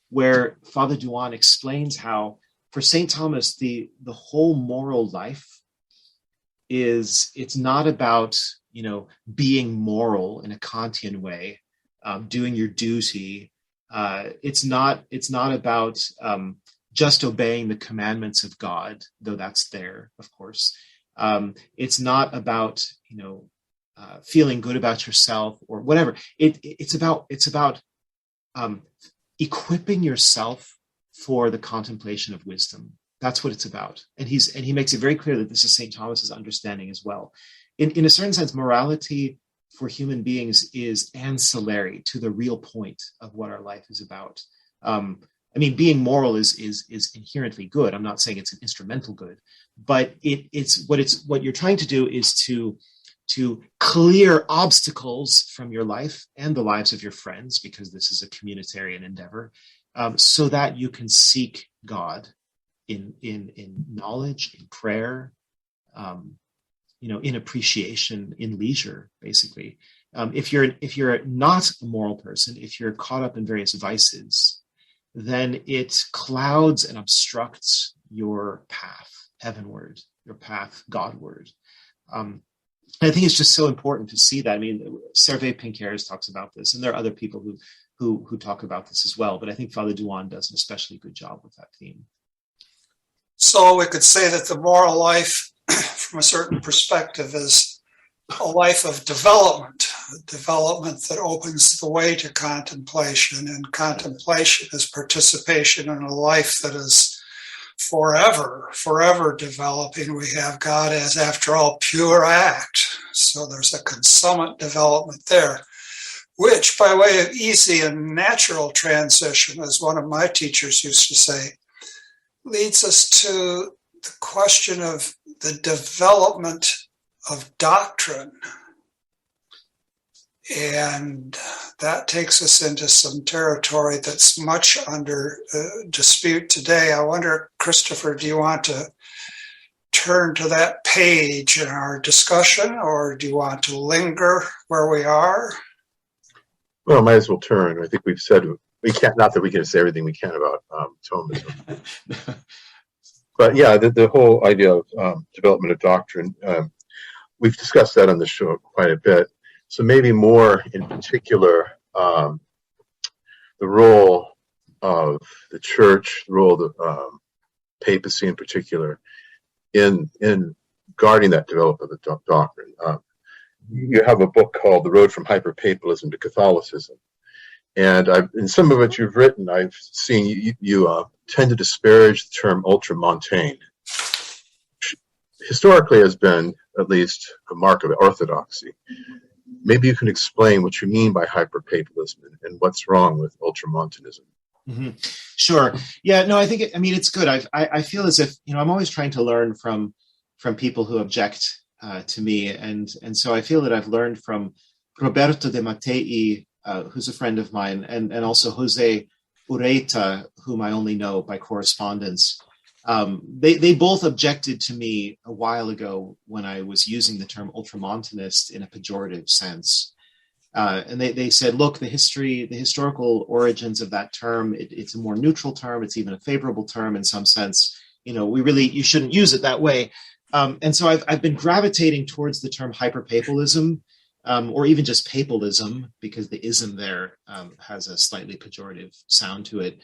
where Father Dewan explains how, for St. Thomas, the whole moral life it's not about, being moral in a Kantian way, doing your duty. It's not about just obeying the commandments of God, though that's there, of course. It's not about, feeling good about yourself or whatever. It's about equipping yourself for the contemplation of wisdom. That's what it's about. And he makes it very clear that this is St. Thomas's understanding as well. In a certain sense, morality for human beings is ancillary to the real point of what our life is about. Being moral is inherently good. I'm not saying it's an instrumental good, but it's what you're trying to do is to clear obstacles from your life and the lives of your friends, because this is a communitarian endeavor, so that you can seek God in knowledge, in prayer, in appreciation, in leisure, basically. If you're not a moral person, if you're caught up in various vices, then it clouds and obstructs your path heavenward, your path Godward. I think it's just so important to see that. Servet Pincares talks about this, and there are other people who talk about this as well. But I think Father Dewan does an especially good job with that theme. So we could say that the moral life, from a certain perspective, is a life of development. development that opens the way to contemplation, and contemplation is participation in a life that is forever developing. We have God as, after all, pure act. So there's a consummate development there, which, by way of easy and natural transition, as one of my teachers used to say, leads us to the question of the development of doctrine. And that takes us into some territory that's much under dispute today. I wonder, Christopher, do you want to turn to that page in our discussion, or do you want to linger where we are? Well, might as well turn. I think we've said we can't, not that we can say everything we can about Thomism. But yeah, the whole idea of development of doctrine, we've discussed that on the show quite a bit. So maybe more in particular, the role of the church, the role of the papacy in particular, in guarding that development of the doctrine. You have a book called The Road from Hyper-Papalism to Catholicism. And in some of what you've written, I've seen you tend to disparage the term ultramontane. Historically has been at least a mark of orthodoxy. Maybe you can explain what you mean by hyper-papalism and what's wrong with ultramontanism. Mm-hmm. Sure. Yeah, no, I think, it's good. I feel as if, I'm always trying to learn from people who object to me. And so I feel that I've learned from Roberto de Mattei, who's a friend of mine, and also Jose Ureta, whom I only know by correspondence. They both objected to me a while ago when I was using the term ultramontanist in a pejorative sense. And they said, look, the historical origins of that term, it's a more neutral term. It's even a favorable term in some sense. You shouldn't use it that way. And so I've been gravitating towards the term hyperpapalism, or even just papalism, because the ism there has a slightly pejorative sound to it,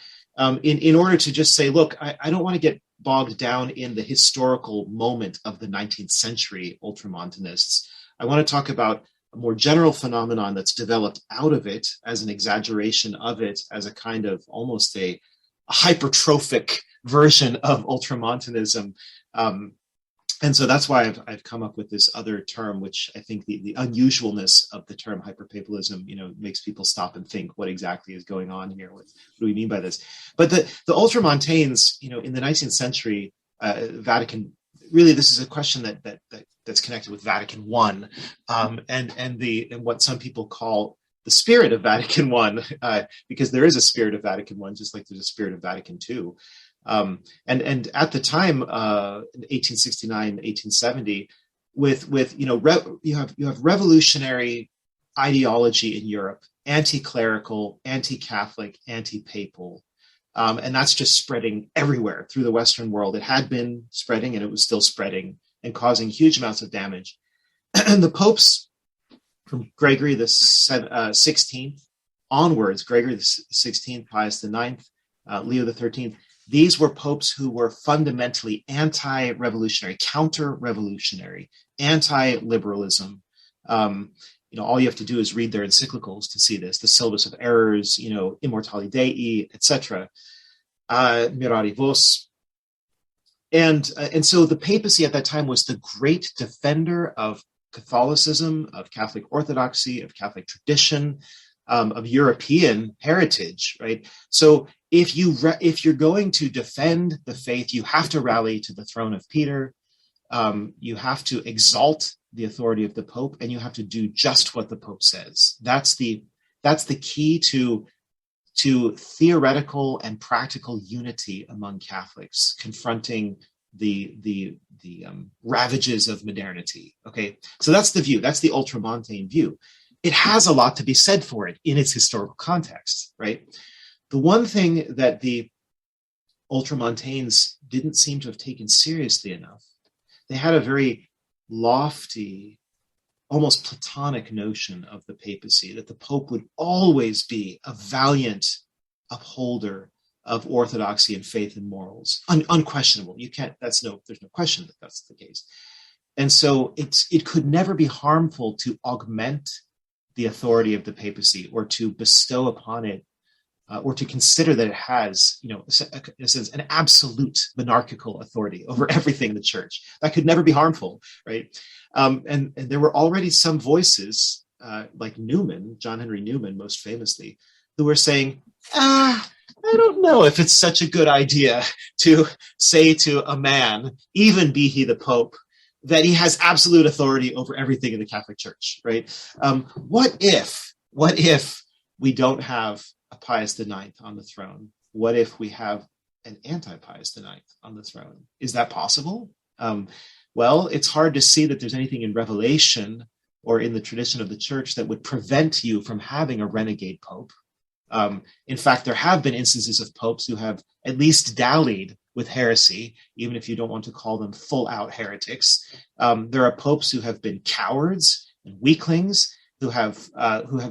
in order to just say, look, I don't want to get bogged down in the historical moment of the 19th century ultramontanists. I want to talk about a more general phenomenon that's developed out of it as an exaggeration of it, as a kind of almost a hypertrophic version of ultramontanism. And so that's why I've come up with this other term, which I think the unusualness of the term hyperpapalism, makes people stop and think, what exactly is going on here? What do we mean by this? But the ultramontanes, in the 19th century, Vatican, really, this is a question that's connected with Vatican I, and what some people call the spirit of Vatican I, because there is a spirit of Vatican I, just like there's a spirit of Vatican II. And at the time, 1869, 1870, you have revolutionary ideology in Europe, anti-clerical, anti-Catholic, anti-papal, and that's just spreading everywhere through the Western world. It had been spreading, and it was still spreading and causing huge amounts of damage. And the popes, from Gregory the 16th onwards, Gregory the 16th, Pius IX, Leo the 13th. These were popes who were fundamentally anti-revolutionary, counter-revolutionary, anti-liberalism. All you have to do is read their encyclicals to see this: the Syllabus of Errors, Immortali Dei, etc., Mirari Vos. And so the papacy at that time was the great defender of Catholicism, of Catholic orthodoxy, of Catholic tradition, of European heritage, right? So if you're going to defend the faith, you have to rally to the throne of Peter. You have to exalt the authority of the Pope, and you have to do just what the Pope says. That's the key to theoretical and practical unity among Catholics, confronting the ravages of modernity. Okay, so that's the view. That's the ultramontane view. It has a lot to be said for it in its historical context, right? The one thing that the ultramontanes didn't seem to have taken seriously enough, they had a very lofty, almost Platonic notion of the papacy, that the Pope would always be a valiant upholder of orthodoxy and faith and morals, unquestionable. There's no question that that's the case. And so it could never be harmful to augment the authority of the papacy, or to bestow upon it, or to consider that it has, in a sense, an absolute monarchical authority over everything in the church. That could never be harmful, right? And there were already some voices, like Newman, John Henry Newman, most famously, who were saying, I don't know if it's such a good idea to say to a man, even be he the Pope, that he has absolute authority over everything in the Catholic Church, right? What if we don't have a Pius IX on the throne? What if we have an anti-Pius IX on the throne? Is that possible? Well, it's hard to see that there's anything in Revelation or in the tradition of the Church that would prevent you from having a renegade Pope. In fact, there have been instances of popes who have at least dallied with heresy, even if you don't want to call them full-out heretics. There are popes who have been cowards and weaklings, who have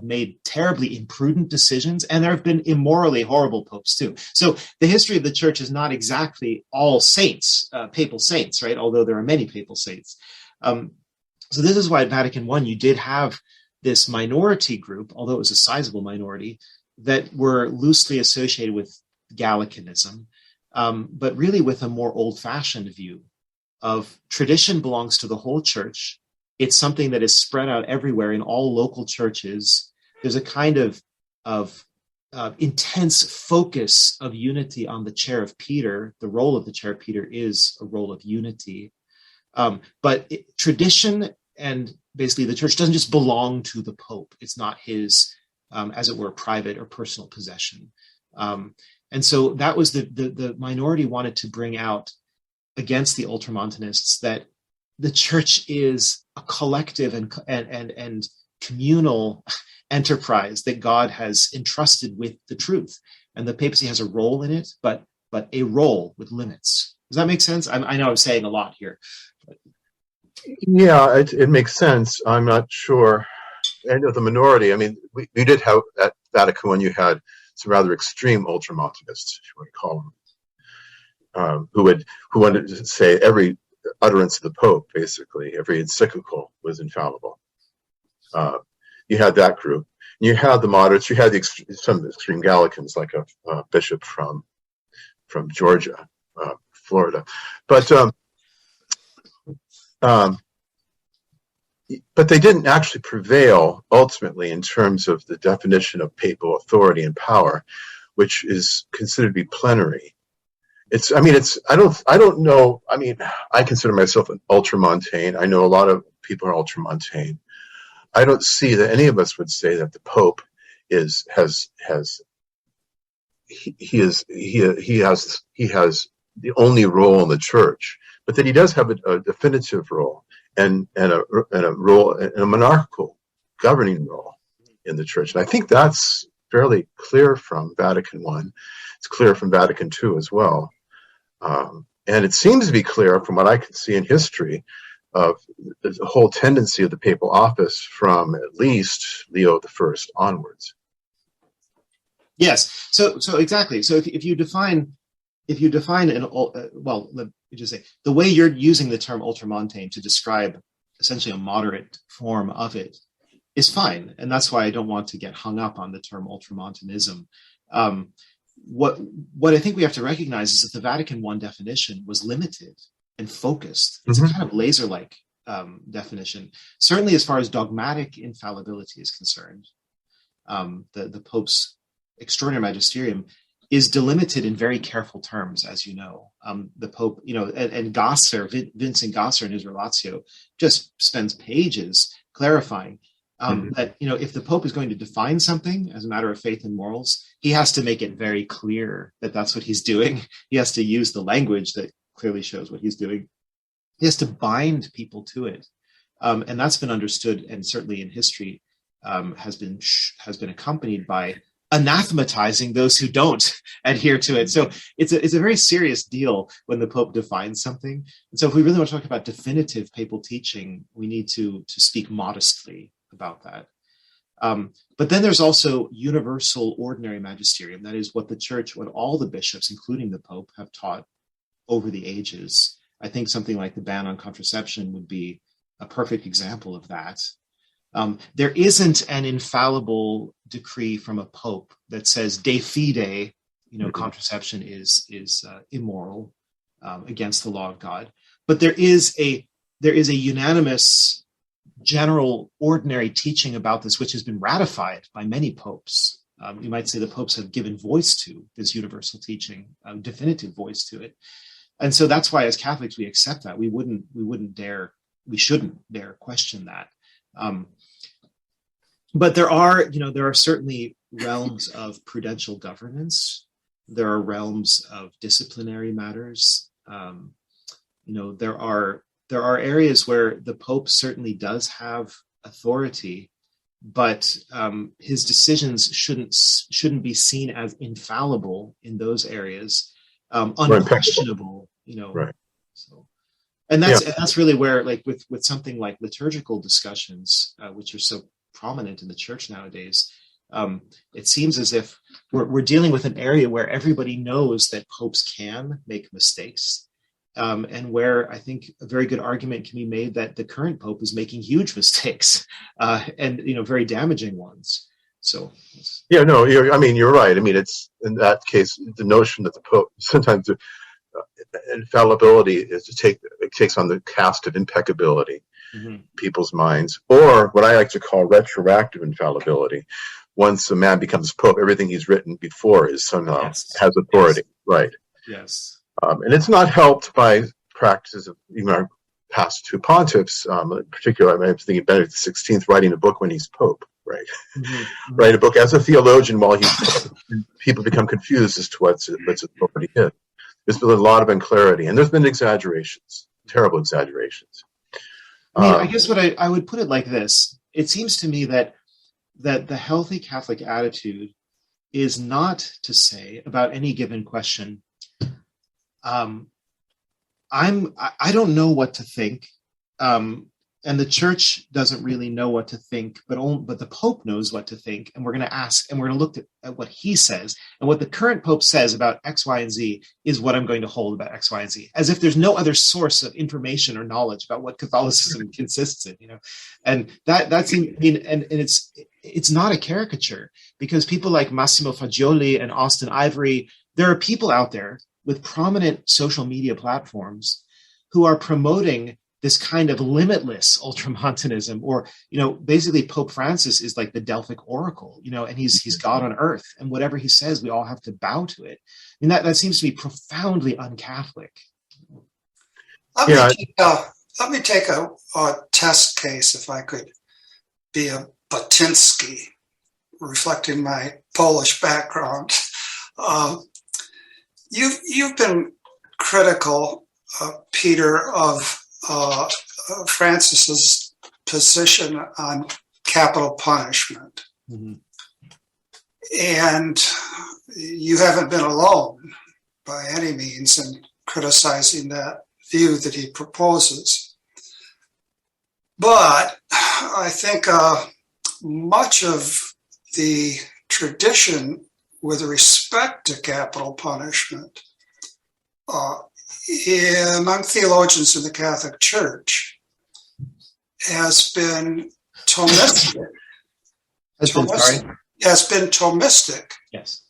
made terribly imprudent decisions, and there have been immorally horrible popes too. So the history of the Church is not exactly all saints, papal saints, right? Although there are many papal saints. So this is why at Vatican I you did have this minority group, although it was a sizable minority, that were loosely associated with Gallicanism, but really with a more old-fashioned view of tradition belongs to the whole Church. It's something that is spread out everywhere in all local churches. There's a kind of intense focus of unity on the chair of Peter. The role of the chair of Peter is a role of unity. But tradition and basically the Church doesn't just belong to the Pope. It's not his, as it were, private or personal possession. And so that was the minority wanted to bring out against the Ultramontanists that the Church is a collective and communal enterprise that God has entrusted with the truth, and the papacy has a role in it, but a role with limits. Does that make sense? I know I'm saying a lot here. Yeah, it makes sense. I'm not sure. I know the minority. I mean, we did have at Vatican I, you had some rather extreme ultramontanists, if you want to call them, who wanted to say every utterance of the Pope, basically every encyclical, was infallible. You had that group. You had the moderates. You had some of the extreme Gallicans, like a bishop from Georgia, Florida, but they didn't actually prevail ultimately in terms of the definition of papal authority and power, which is considered to be plenary. I don't know. I mean, I consider myself an ultramontane. I know a lot of people are ultramontane. I don't see that any of us would say that the Pope has the only role in the Church, but that he does have a definitive role and a role, and a monarchical governing role in the Church. And I think that's fairly clear from Vatican I. It's clear from Vatican II as well. And it seems to be clear from what I can see in history of the whole tendency of the papal office from at least Leo I onwards. Yes. So exactly. So if you define let me just say, the way you're using the term ultramontane to describe essentially a moderate form of it is fine. And that's why I don't want to get hung up on the term ultramontanism. What I think we have to recognize is that the Vatican I definition was limited and focused. It's a kind of laser-like definition, certainly as far as dogmatic infallibility is concerned. The Pope's extraordinary magisterium is delimited in very careful terms, as you know. The Pope, and Gasser, Vincent Gasser in his Relatio, just spends pages clarifying that, if the Pope is going to define something as a matter of faith and morals, he has to make it very clear that that's what he's doing. He has to use the language that clearly shows what he's doing. He has to bind people to it. And that's been understood, and certainly in history has been accompanied by anathematizing those who don't adhere to it. So it's a very serious deal when the Pope defines something. And so if we really want to talk about definitive papal teaching, we need to speak modestly about that. But then there's also universal ordinary magisterium. That is what the Church, what all the bishops, including the Pope, have taught over the ages. I think something like the ban on contraception would be a perfect example of that. There isn't an infallible decree from a pope that says de fide, contraception is immoral, against the law of God. But there is a unanimous, general, ordinary teaching about this, which has been ratified by many popes. You might say the popes have given voice to this universal teaching, definitive voice to it. And so that's why, as Catholics, we accept that. We shouldn't dare question that. But there are certainly realms of prudential governance. There are realms of disciplinary matters. There are areas where the Pope certainly does have authority, but his decisions shouldn't be seen as infallible in those areas, unquestionable. Right. So, and that's really where, like with something like liturgical discussions, which are so prominent in the church nowadays, it seems as if we're dealing with an area where everybody knows that popes can make mistakes, and where I think a very good argument can be made that the current pope is making huge mistakes, and very damaging ones. So you're right. I mean, it's in that case the notion that the pope sometimes infallibility takes on the cast of impeccability. Mm-hmm. People's minds, or what I like to call retroactive infallibility. Once a man becomes pope, everything he's written before is somehow has authority, right? Yes. And it's not helped by practices of even our past two pontiffs. In particular, I'm thinking Benedict XVI writing a book when he's pope, right? Mm-hmm. Write a book as a theologian while he's pope. People become confused as to what's authority is. There's been a lot of unclarity, and there's been exaggerations, terrible exaggerations. I guess what I would put it like this: it seems to me that the healthy Catholic attitude is not to say about any given question, I don't know what to think, and the church doesn't really know what to think, but the Pope knows what to think, and we're going to ask, and we're going to look at what he says, and what the current Pope says about X, Y, and Z is what I'm going to hold about X, Y, and Z, as if there's no other source of information or knowledge about what Catholicism consists in, and that seems, and it's not a caricature, because people like Massimo Fagioli and Austin Ivory, there are people out there with prominent social media platforms who are promoting this kind of limitless ultramontanism, or, basically Pope Francis is like the Delphic oracle, and he's God on earth, and whatever he says, we all have to bow to it. I mean, that seems to be profoundly un-Catholic. Let me take a test case, if I could be a Batynsky, reflecting my Polish background. You've been critical, Peter, of Francis's position on capital punishment. Mm-hmm. And you haven't been alone by any means in criticizing that view that he proposes. But I think much of the tradition with respect to capital punishment among theologians in the Catholic Church has been Thomistic. Has been Thomistic. Yes.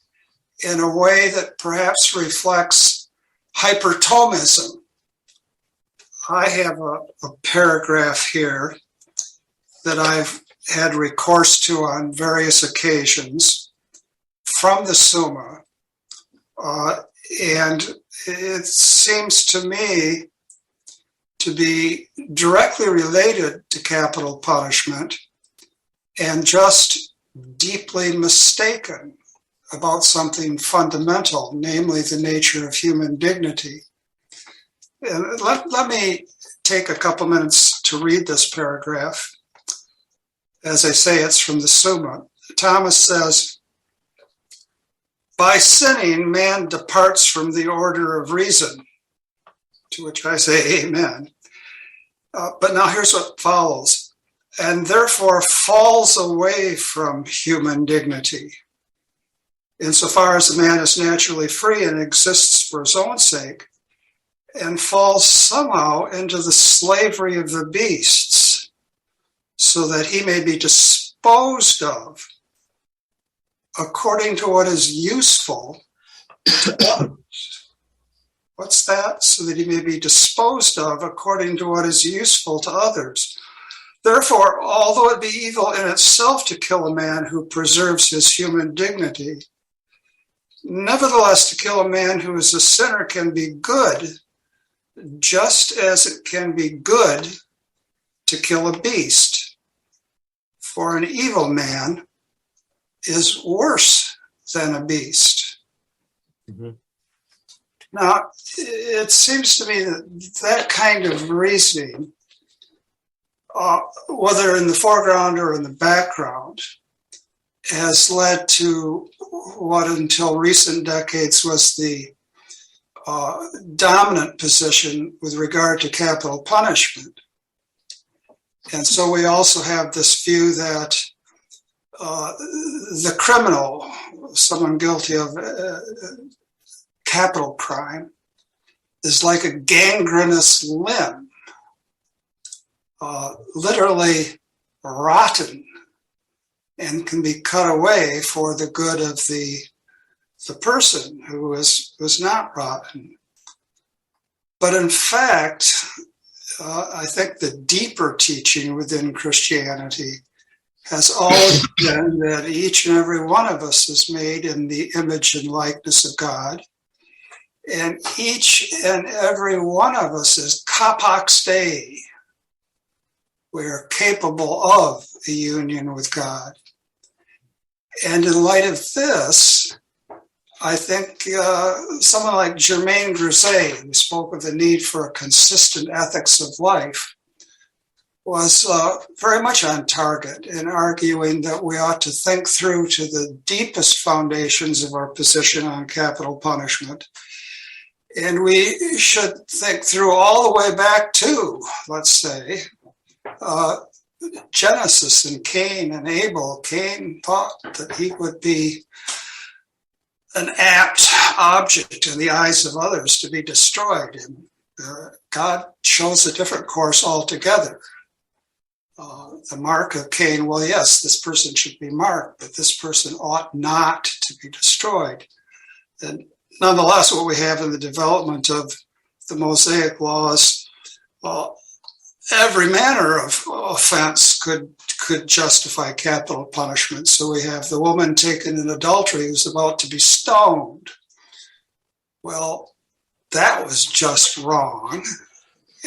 In a way that perhaps reflects hyper-Thomism. I have a paragraph here that I've had recourse to on various occasions from the Summa, and it seems to me to be directly related to capital punishment and just deeply mistaken about something fundamental, namely the nature of human dignity. And let me take a couple minutes to read this paragraph. As I say, it's from the Summa. Thomas says, "By sinning, man departs from the order of reason," to which I say amen. But now here's what follows. "And therefore falls away from human dignity. Insofar as a man is naturally free and exists for his own sake, and falls somehow into the slavery of the beasts, so that he may be disposed of according to what is useful to others. What's that? So that he may be disposed of according to what is useful to others. Therefore, although it be evil in itself to kill a man who preserves his human dignity, nevertheless, to kill a man who is a sinner can be good, just as it can be good to kill a beast. For an evil man is worse than a beast. Mm-hmm. Now, it seems to me that that kind of reasoning, whether in the foreground or in the background, has led to what until recent decades was the dominant position with regard to capital punishment. And so we also have this view that the criminal, someone guilty of capital crime, is like a gangrenous limb, literally rotten, and can be cut away for the good of the person who was not rotten. But in fact, I think the deeper teaching within Christianity has always been that each and every one of us is made in the image and likeness of God. And each and every one of us is capax Dei. We are capable of a union with God. And in light of this, I think someone like Germain Grisey, who spoke of the need for a consistent ethics of life, was very much on target in arguing that we ought to think through to the deepest foundations of our position on capital punishment. And we should think through all the way back to, let's say, Genesis and Cain and Abel. Cain thought that he would be an apt object in the eyes of others to be destroyed. And God chose a different course altogether. The mark of Cain, well, yes, this person should be marked, but this person ought not to be destroyed. And nonetheless, what we have in the development of the Mosaic laws, every manner of offense could justify capital punishment. So we have the woman taken in adultery who's about to be stoned. Well, that was just wrong.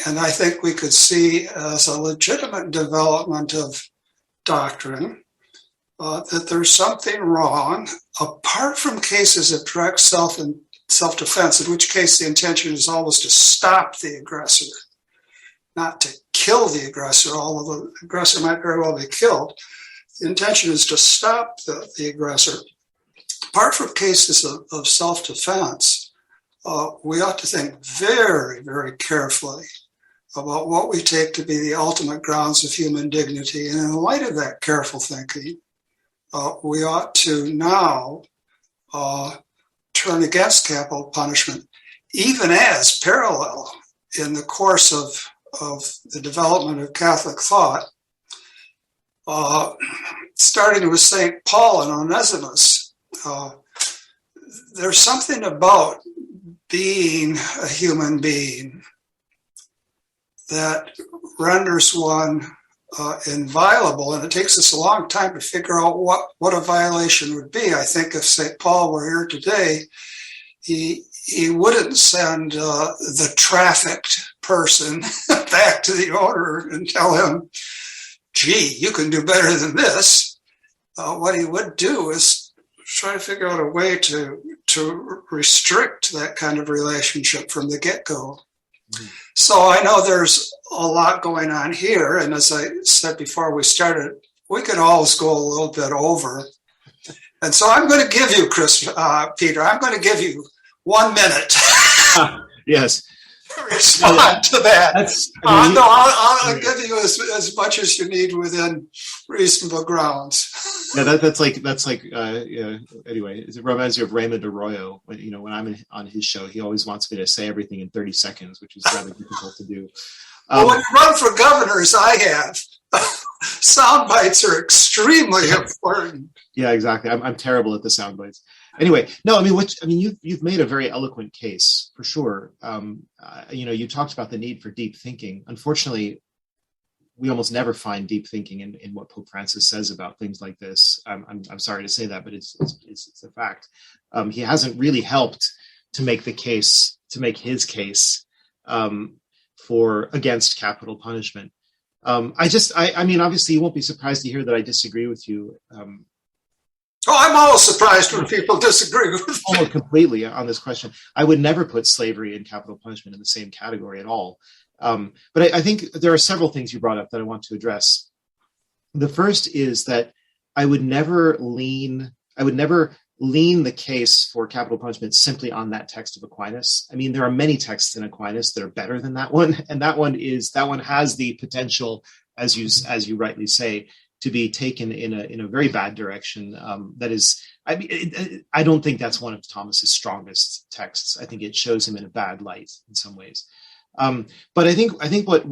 And I think we could see as a legitimate development of doctrine that there's something wrong, apart from cases of direct self-defense, in which case the intention is always to stop the aggressor, not to kill the aggressor, although the aggressor might very well be killed. The intention is to stop the aggressor. Apart from cases of self-defense, we ought to think very, very carefully about what we take to be the ultimate grounds of human dignity. And in light of that careful thinking, we ought to now turn against capital punishment, even as parallel in the course of the development of Catholic thought, starting with St. Paul and Onesimus. There's something about being a human being that renders one inviolable, and it takes us a long time to figure out what a violation would be. I think if St. Paul were here today, he wouldn't send the trafficked person back to the owner and tell him, gee, you can do better than this. What he would do is try to figure out a way to restrict that kind of relationship from the get-go. Mm-hmm. So I know there's a lot going on here, and as I said before we started, we can always go a little bit over. And so I'm going to give you, Peter, I'm going to give you 1 minute. Yes. Respond to that. I'll give you as much as you need within reasonable grounds. Yeah, that's like anyway, it reminds me of Raymond Arroyo. When I'm on his show, he always wants me to say everything in 30 seconds, which is rather difficult to do. Well, when you run for governor, as I have, Sound bites are extremely important. Yeah, exactly. I'm terrible at the sound bites. Anyway, no, you've made a very eloquent case for sure. You talked about the need for deep thinking. Unfortunately, we almost never find deep thinking in what Pope Francis says about things like this. I'm sorry to say that, but it's a fact. He hasn't really helped to make his case for against capital punishment. Obviously, you won't be surprised to hear that I disagree with you. I'm always surprised when people disagree with me. Almost completely on this question. I would never put slavery and capital punishment in the same category at all. But I think there are several things you brought up that I want to address. The first is that I would never lean the case for capital punishment simply on that text of Aquinas. I mean, there are many texts in Aquinas that are better than that one, and that one has the potential, as you rightly say, to be taken in a very bad direction. I don't think that's one of Thomas's strongest texts. I think it shows him in a bad light in some ways. But I think what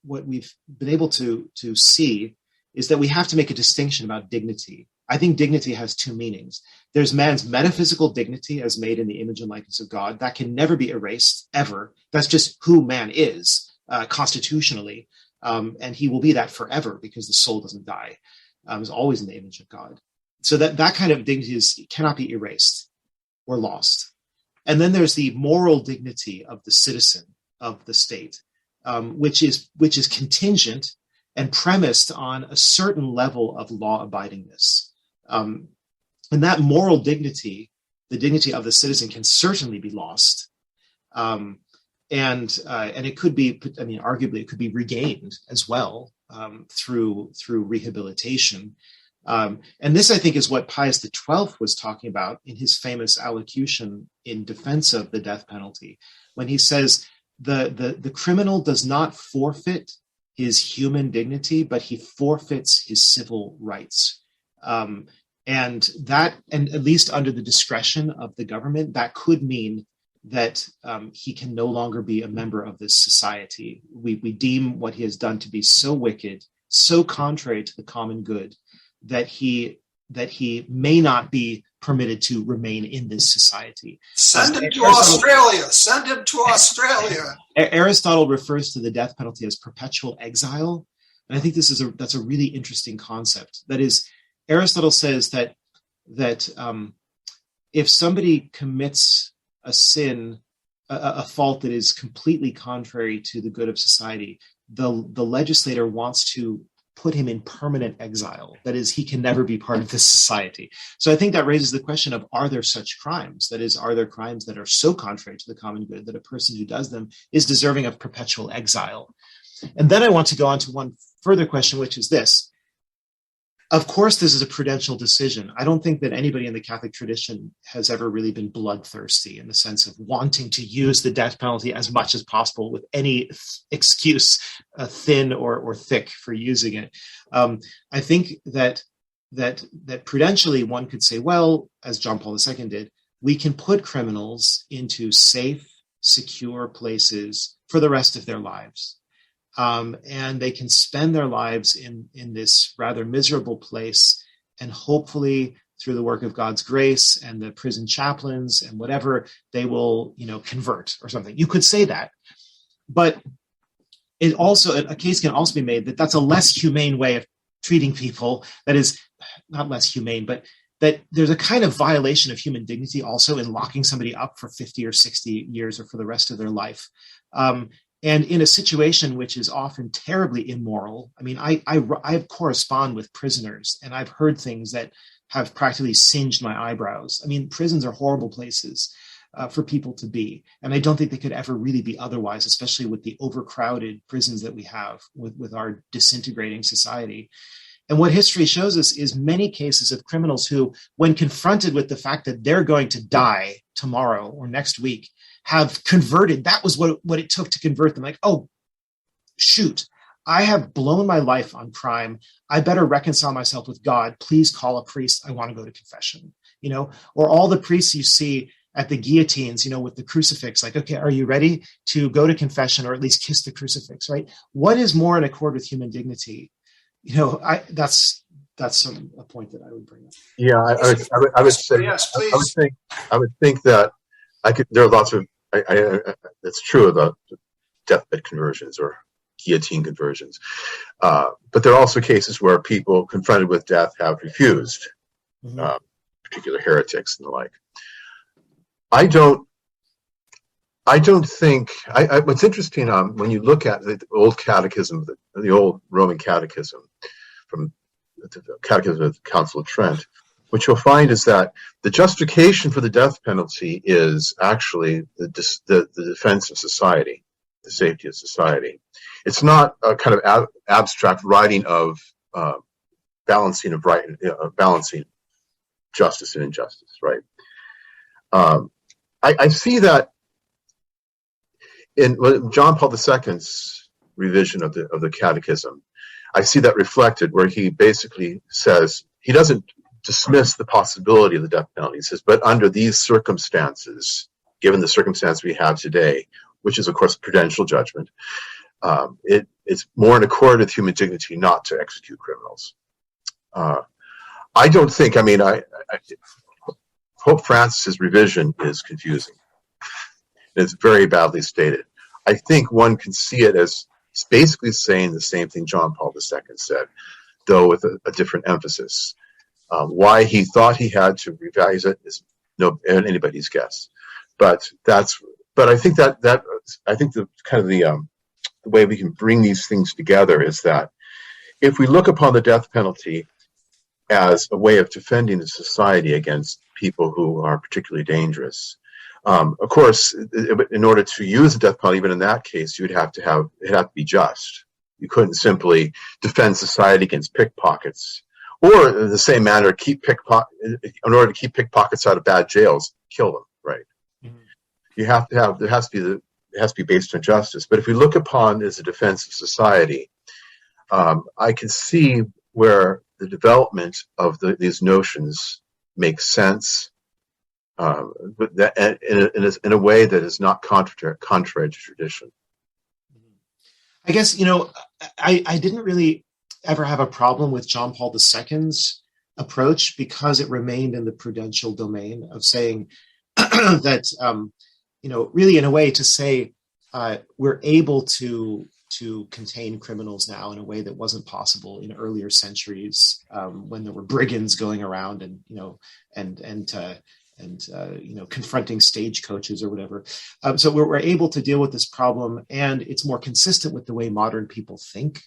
we've been able to see is that we have to make a distinction about dignity. I think dignity has two meanings. There's man's metaphysical dignity as made in the image and likeness of God. That can never be erased, ever. That's just who man is constitutionally. And he will be that forever because the soul doesn't die. It's always in the image of God. So that kind of dignity cannot be erased or lost. And then there's the moral dignity of the citizen of the state, which is contingent and premised on a certain level of law-abidingness. And that moral dignity, the dignity of the citizen, can certainly be lost. And it could be, arguably, it could be regained as well through rehabilitation. And this, I think, is what Pius XII was talking about in his famous allocution in defense of the death penalty, when he says the criminal does not forfeit his human dignity, but he forfeits his civil rights. And at least under the discretion of the government, that could mean that he can no longer be a member of this society. We deem what he has done to be so wicked, so contrary to the common good, that he may not be permitted to remain in this society. Send him to Australia. Send him to Australia. Aristotle refers to the death penalty as perpetual exile. And I think that's a really interesting concept. That is, Aristotle says that if somebody commits a sin, a fault that is completely contrary to the good of society, the legislator wants to put him in permanent exile. That is, he can never be part of this society. So I think that raises the question of, are there such crimes? That is, are there crimes that are so contrary to the common good that a person who does them is deserving of perpetual exile? And then I want to go on to one further question, which is this. Of course, this is a prudential decision. I don't think that anybody in the Catholic tradition has ever really been bloodthirsty in the sense of wanting to use the death penalty as much as possible with any excuse, thin or thick, for using it. I think that prudentially one could say, well, as John Paul II did, we can put criminals into safe, secure places for the rest of their lives. And they can spend their lives in this rather miserable place, and hopefully through the work of God's grace and the prison chaplains and whatever, they will, convert or something. You could say that, but a case can also be made that that's a less humane way of treating people. That is, not less humane, but that there's a kind of violation of human dignity also in locking somebody up for 50 or 60 years or for the rest of their life. And in a situation which is often terribly immoral. I mean, I correspond with prisoners, and I've heard things that have practically singed my eyebrows. I mean, prisons are horrible places for people to be. And I don't think they could ever really be otherwise, especially with the overcrowded prisons that we have with our disintegrating society. And what history shows us is many cases of criminals who, when confronted with the fact that they're going to die tomorrow or next week, have converted. That was what it took to convert them. Like, oh, shoot, I have blown my life on crime. I better reconcile myself with God. Please call a priest. I want to go to confession, or all the priests you see at the guillotines, with the crucifix, like, okay, are you ready to go to confession or at least kiss the crucifix, right? What is more in accord with human dignity a point that I would bring up. Yeah, I would say, Yes, please. I would think that there are lots of, it's true about deathbed conversions or guillotine conversions. But there are also cases where people confronted with death have refused, particular heretics and the like. I don't think, what's interesting, when you look at the old catechism, the old Roman catechism, from the Catechism of the Council of Trent, what you'll find is that the justification for the death penalty is actually the defense of society, the safety of society. It's not a kind of abstract writing of balancing of right, balancing justice and injustice, right? I see that in John Paul II's revision of the Catechism. I see that reflected where he basically says, he doesn't dismiss the possibility of the death penalty. He says, but under these circumstances, given the circumstance we have today, which is, of course, prudential judgment, it's more in accord with human dignity not to execute criminals. I don't think, Pope Francis's revision is confusing. It's very badly stated. I think one can see it as it's basically saying the same thing John Paul II said, though with a different emphasis. Why he thought he had to revise it is anybody's guess. But I think the way we can bring these things together is that if we look upon the death penalty as a way of defending the society against people who are particularly dangerous, of course, in order to use the death penalty, even in that case, it had to be just. You couldn't simply defend society against pickpockets, or in the same manner, in order to keep pickpockets out of bad jails, kill them, right? Mm-hmm. It has to be based on justice. But if we look upon it as a defense of society, I can see where the development of these notions makes sense. But that in a way that is not contrary to tradition. I guess, I didn't really ever have a problem with John Paul II's approach because it remained in the prudential domain of saying that, really in a way to say we're able to contain criminals now in a way that wasn't possible in earlier centuries when there were brigands going around and confronting stagecoaches or whatever. So we're able to deal with this problem, and it's more consistent with the way modern people think.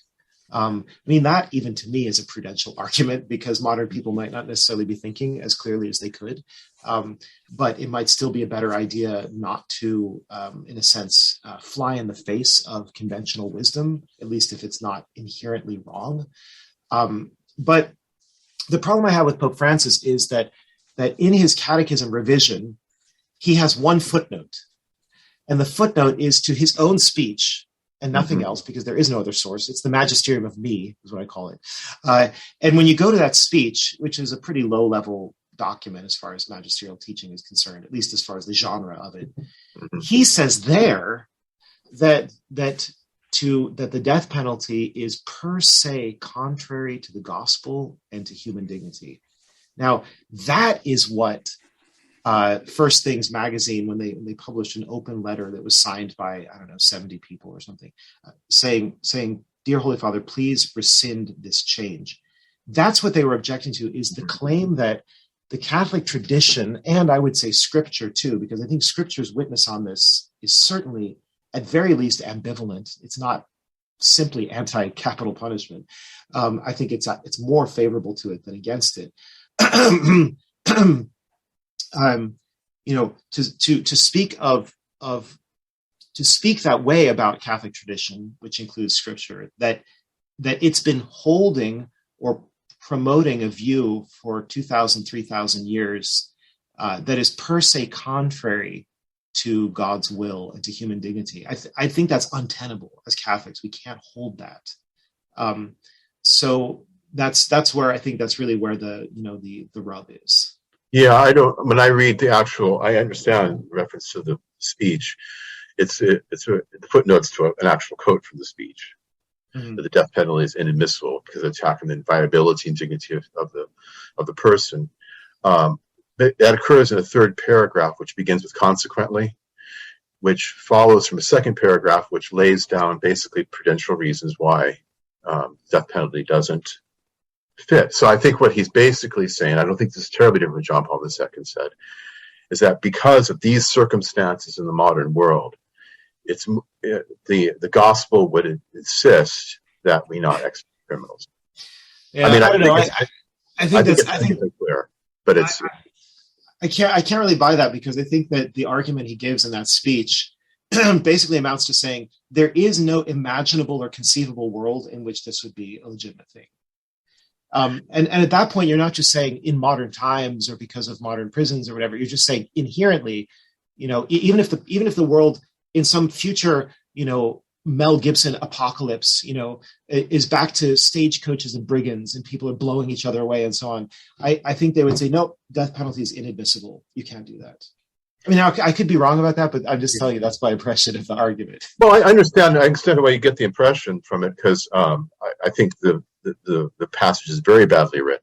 That even to me is a prudential argument because modern people might not necessarily be thinking as clearly as they could, but it might still be a better idea not to, in a sense, fly in the face of conventional wisdom, at least if it's not inherently wrong. But the problem I have with Pope Francis is that in his catechism revision, he has one footnote. And the footnote is to his own speech and nothing else, because there is no other source. It's the magisterium of me, is what I call it. And when you go to that speech, which is a pretty low-level document as far as magisterial teaching is concerned, at least as far as the genre of it, he says there that the death penalty is per se contrary to the gospel and to human dignity. Now, that is what First Things magazine, when they published an open letter that was signed by, 70 people or something, saying, "Dear Holy Father, please rescind this change." That's what they were objecting to, is the claim that the Catholic tradition, and I would say Scripture too, because I think Scripture's witness on this is certainly, at very least, ambivalent. It's not simply anti-capital punishment. I think it's more favorable to it than against it. To speak that way about Catholic tradition, which includes Scripture, that it's been holding or promoting a view for 2,000, 3,000 years that is per se contrary to God's will and to human dignity. I think that's untenable as Catholics. We can't hold that. So that's where I think that's really where the rub is. Yeah, when I read I understand reference to the speech. It's the footnotes to an actual quote from the speech. that the death penalty is inadmissible because of attacking the viability and dignity of the person. That occurs in a third paragraph, which begins with consequently, which follows from a second paragraph, which lays down basically prudential reasons why death penalty doesn't fit. So I think what he's basically saying, I don't think this is terribly different from John Paul II said, is that because of these circumstances in the modern world, it's the gospel would insist that we not execute criminals. Yeah, I mean, I don't know. I think it's clear, but it's. I can't really buy that, because I think that the argument he gives in that speech basically amounts to saying there is no imaginable or conceivable world in which this would be a legitimate thing. And at that point, you're not just saying in modern times or because of modern prisons or whatever. You're just saying inherently, even if the world in some future, Mel Gibson apocalypse, is back to stagecoaches and brigands and people are blowing each other away and so on, I think they would say, no, death penalty is inadmissible. You can't do that. I mean, I could be wrong about that, but I'm just telling you that's my impression of the argument. Well, I understand why you get the impression from it, because I think the passage is very badly written.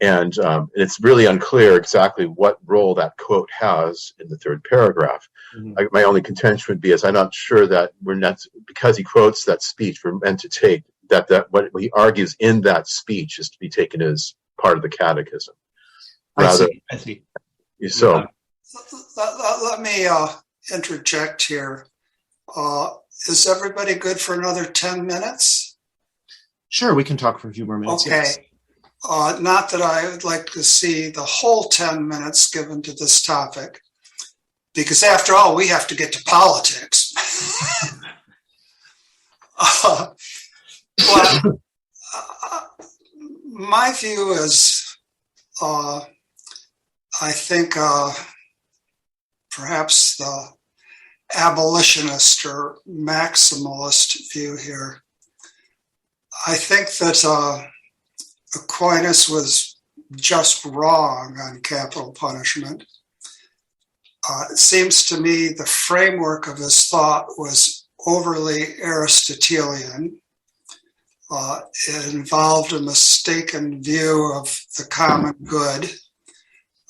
And it's really unclear exactly what role that quote has in the third paragraph. Mm-hmm. My only contention would be is I'm not sure that we're not, because he quotes that speech, we're meant to take that what he argues in that speech is to be taken as part of the catechism. Rather, I see. So, Yeah. Let me interject here. Is everybody good for another 10 minutes? Sure, we can talk for a few more minutes. Okay. Yes. Not that I would like to see the whole 10 minutes given to this topic, because after all, we have to get to politics. But my view is, I think perhaps the abolitionist or maximalist view here. I think that Aquinas was just wrong on capital punishment. It seems to me the framework of his thought was overly Aristotelian. It involved a mistaken view of the common good.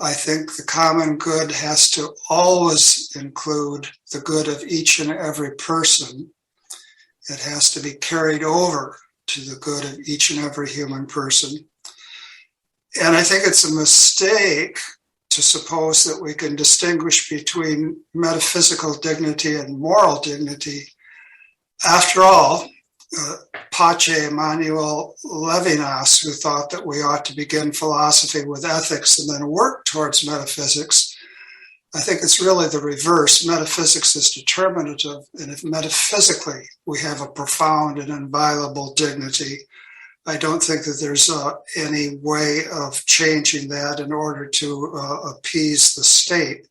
I think the common good has to always include the good of each and every person. It has to be carried over to the good of each and every human person. And I think it's a mistake to suppose that we can distinguish between metaphysical dignity and moral dignity. After all, Pace Emmanuel Levinas, who thought that we ought to begin philosophy with ethics and then work towards metaphysics, I think it's really the reverse. Metaphysics is determinative, and if metaphysically we have a profound and inviolable dignity, I don't think that there's any way of changing that in order to appease the state.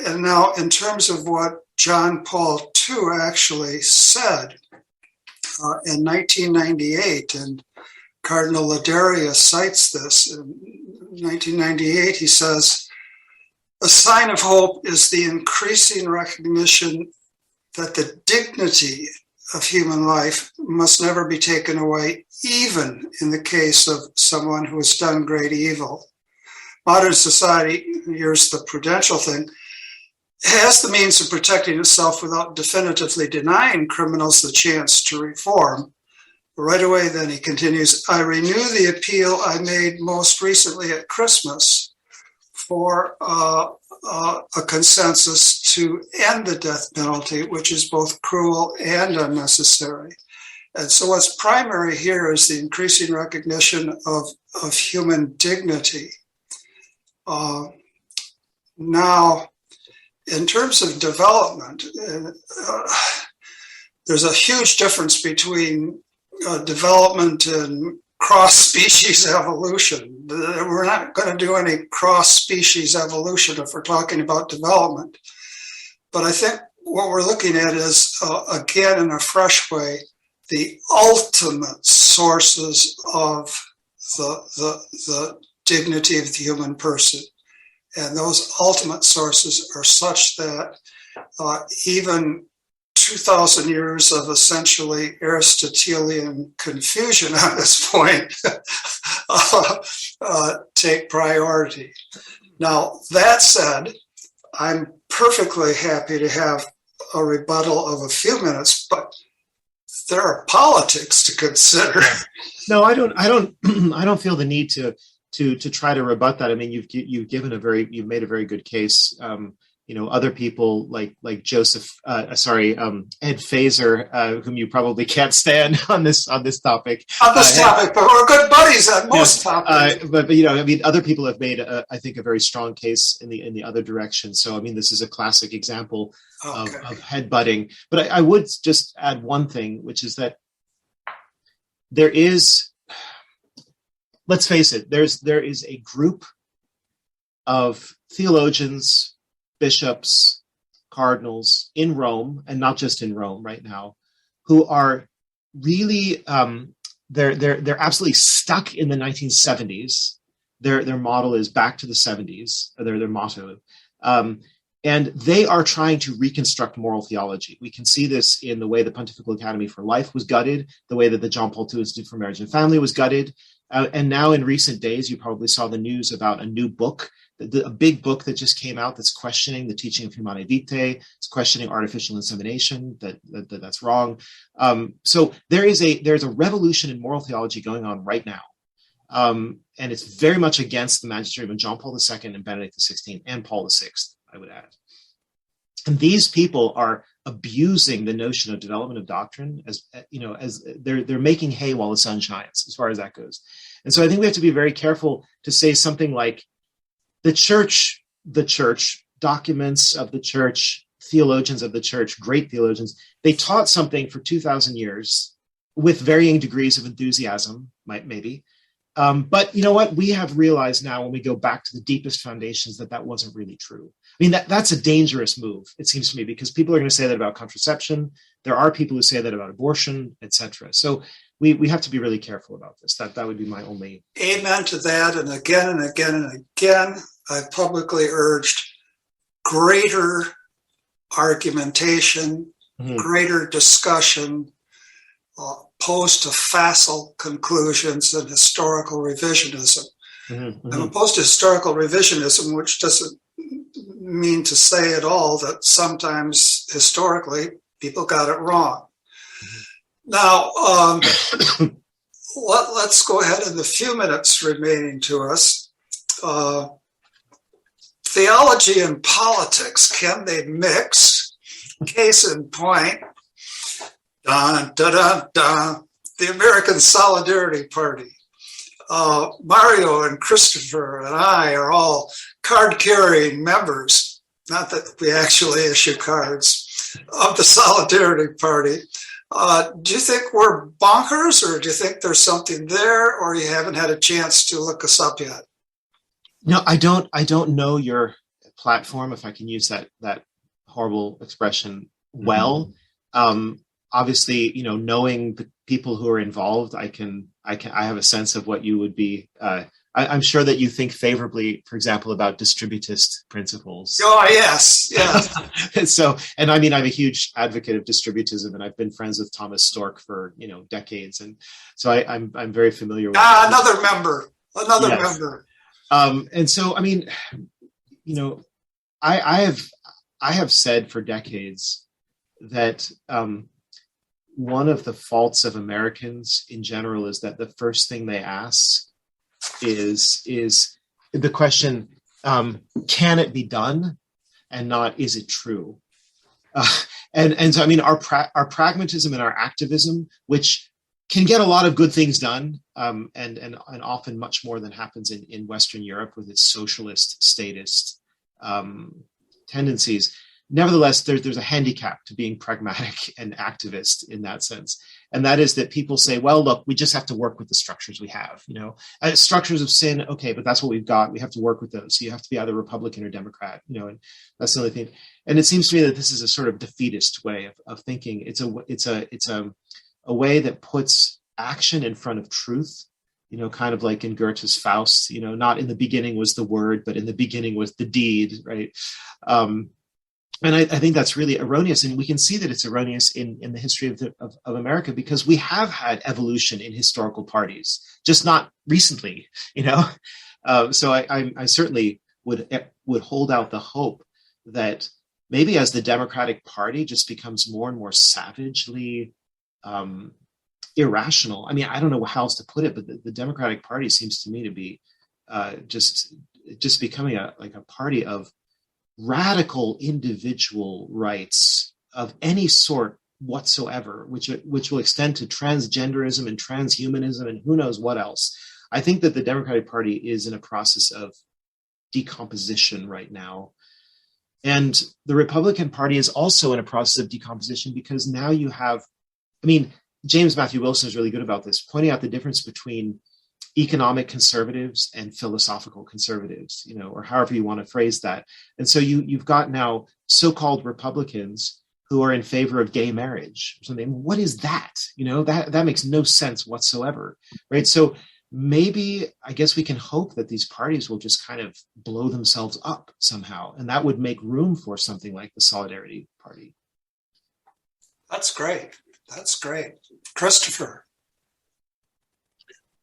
And now, in terms of what John Paul II actually said in 1998, and Cardinal Laddaria cites this, in 1998 he says, "A sign of hope is the increasing recognition that the dignity of human life must never be taken away, even in the case of someone who has done great evil. Modern society," here's the prudential thing, "has the means of protecting itself without definitively denying criminals the chance to reform." Right away, then he continues, "I renew the appeal I made most recently at Christmas for a consensus to end the death penalty, which is both cruel and unnecessary." And so what's primary here is the increasing recognition of human dignity. Now, in terms of development, there's a huge difference between development and cross-species evolution. We're not going to do any cross-species evolution if we're talking about development. But I think what we're looking at is, again, in a fresh way, the ultimate sources of the dignity of the human person. And those ultimate sources are such that even 2,000 years of essentially Aristotelian confusion on this point take priority. Now, that said, I'm perfectly happy to have a rebuttal of a few minutes, but there are politics to consider. No, I don't I don't feel the need to try to rebut that. I mean, you've made a very good case. Other people like Ed Fazer, whom you probably can't stand on this topic. On this topic, but we're good buddies on most topics. But other people have made, I think, a very strong case in the other direction. So, I mean, this is a classic example of headbutting. But I would just add one thing, which is that there is, let's face it, there is a group of theologians, bishops, cardinals in Rome, and not just in Rome right now, who are really they're absolutely stuck in the 1970s. Their model is back to the 70s, or their motto, and they are trying to reconstruct moral theology. We can see this in the way the Pontifical Academy for Life was gutted, the way that the John Paul II Institute for Marriage and Family was gutted, and now in recent days, you probably saw the news about a new book. A big book that just came out that's questioning the teaching of Humanae Vitae. It's questioning artificial insemination, that's wrong. So there's a revolution in moral theology going on right now. And it's very much against the magisterium of John Paul II and Benedict XVI and Paul VI, I would add. And these people are abusing the notion of development of doctrine as they're making hay while the sun shines, as far as that goes. And so I think we have to be very careful to say something like, the church, documents of the church, theologians of the church, great theologians, they taught something for 2,000 years with varying degrees of enthusiasm, maybe. But you know what? We have realized now, when we go back to the deepest foundations, that wasn't really true. I mean, that's a dangerous move, it seems to me, because people are going to say that about contraception. There are people who say that about abortion, etc. So we have to be really careful about this. That would be my only. Amen to that. And again and again and again, I've publicly urged greater argumentation, greater discussion, opposed to facile conclusions and historical revisionism. I'm opposed to historical revisionism, which doesn't mean to say at all that sometimes historically people got it wrong. Now, let's go ahead in the few minutes remaining to us. Theology and politics, can they mix? Case in point, dun, dun, dun, dun, the American Solidarity Party. Mario and Christopher and I are all card-carrying members, not that we actually issue cards, of the Solidarity Party. Do you think we're bonkers, or do you think there's something there, or you haven't had a chance to look us up yet? No, I don't know your platform, if I can use that horrible expression well. Obviously, knowing the people who are involved, I have a sense of what you would be. I'm sure that you think favorably, for example, about distributist principles. Oh, yes. So, and I mean, I'm a huge advocate of distributism, and I've been friends with Thomas Stork for decades, and so I'm very familiar with. Another member. And so, I mean, I have said for decades that one of the faults of Americans in general is that the first thing they ask is the question, can it be done, and not, is it true? And so, I mean, our pragmatism and our activism, which can get a lot of good things done, and often much more than happens in Western Europe with its socialist, statist tendencies. Nevertheless, there's a handicap to being pragmatic and activist in that sense. And that is that people say, well, look, we just have to work with the structures we have, structures of sin. Okay, but that's what we've got. We have to work with those. So you have to be either Republican or Democrat, and that's the only thing. And it seems to me that this is a sort of defeatist way of thinking. It's a way that puts action in front of truth, kind of like in Goethe's Faust, not in the beginning was the word, but in the beginning was the deed, right? And I think that's really erroneous, and we can see that it's erroneous in the history of America, because we have had evolution in historical parties, just not recently, you know. So I certainly would hold out the hope that maybe as the Democratic Party just becomes more and more savagely irrational. I mean, I don't know how else to put it, but the Democratic Party seems to me to be just becoming a party of radical individual rights of any sort whatsoever, which will extend to transgenderism and transhumanism and who knows what else. I think that the Democratic Party is in a process of decomposition right now. And the Republican Party is also in a process of decomposition, because now you have, I mean, James Matthew Wilson is really good about this, pointing out the difference between economic conservatives and philosophical conservatives, you know, or however you want to phrase that. And so you've got now so-called Republicans who are in favor of gay marriage or something. What is that? You know, that makes no sense whatsoever, right? So maybe, I guess we can hope that these parties will just kind of blow themselves up somehow, and that would make room for something like the Solidarity Party. That's great. That's great. Christopher.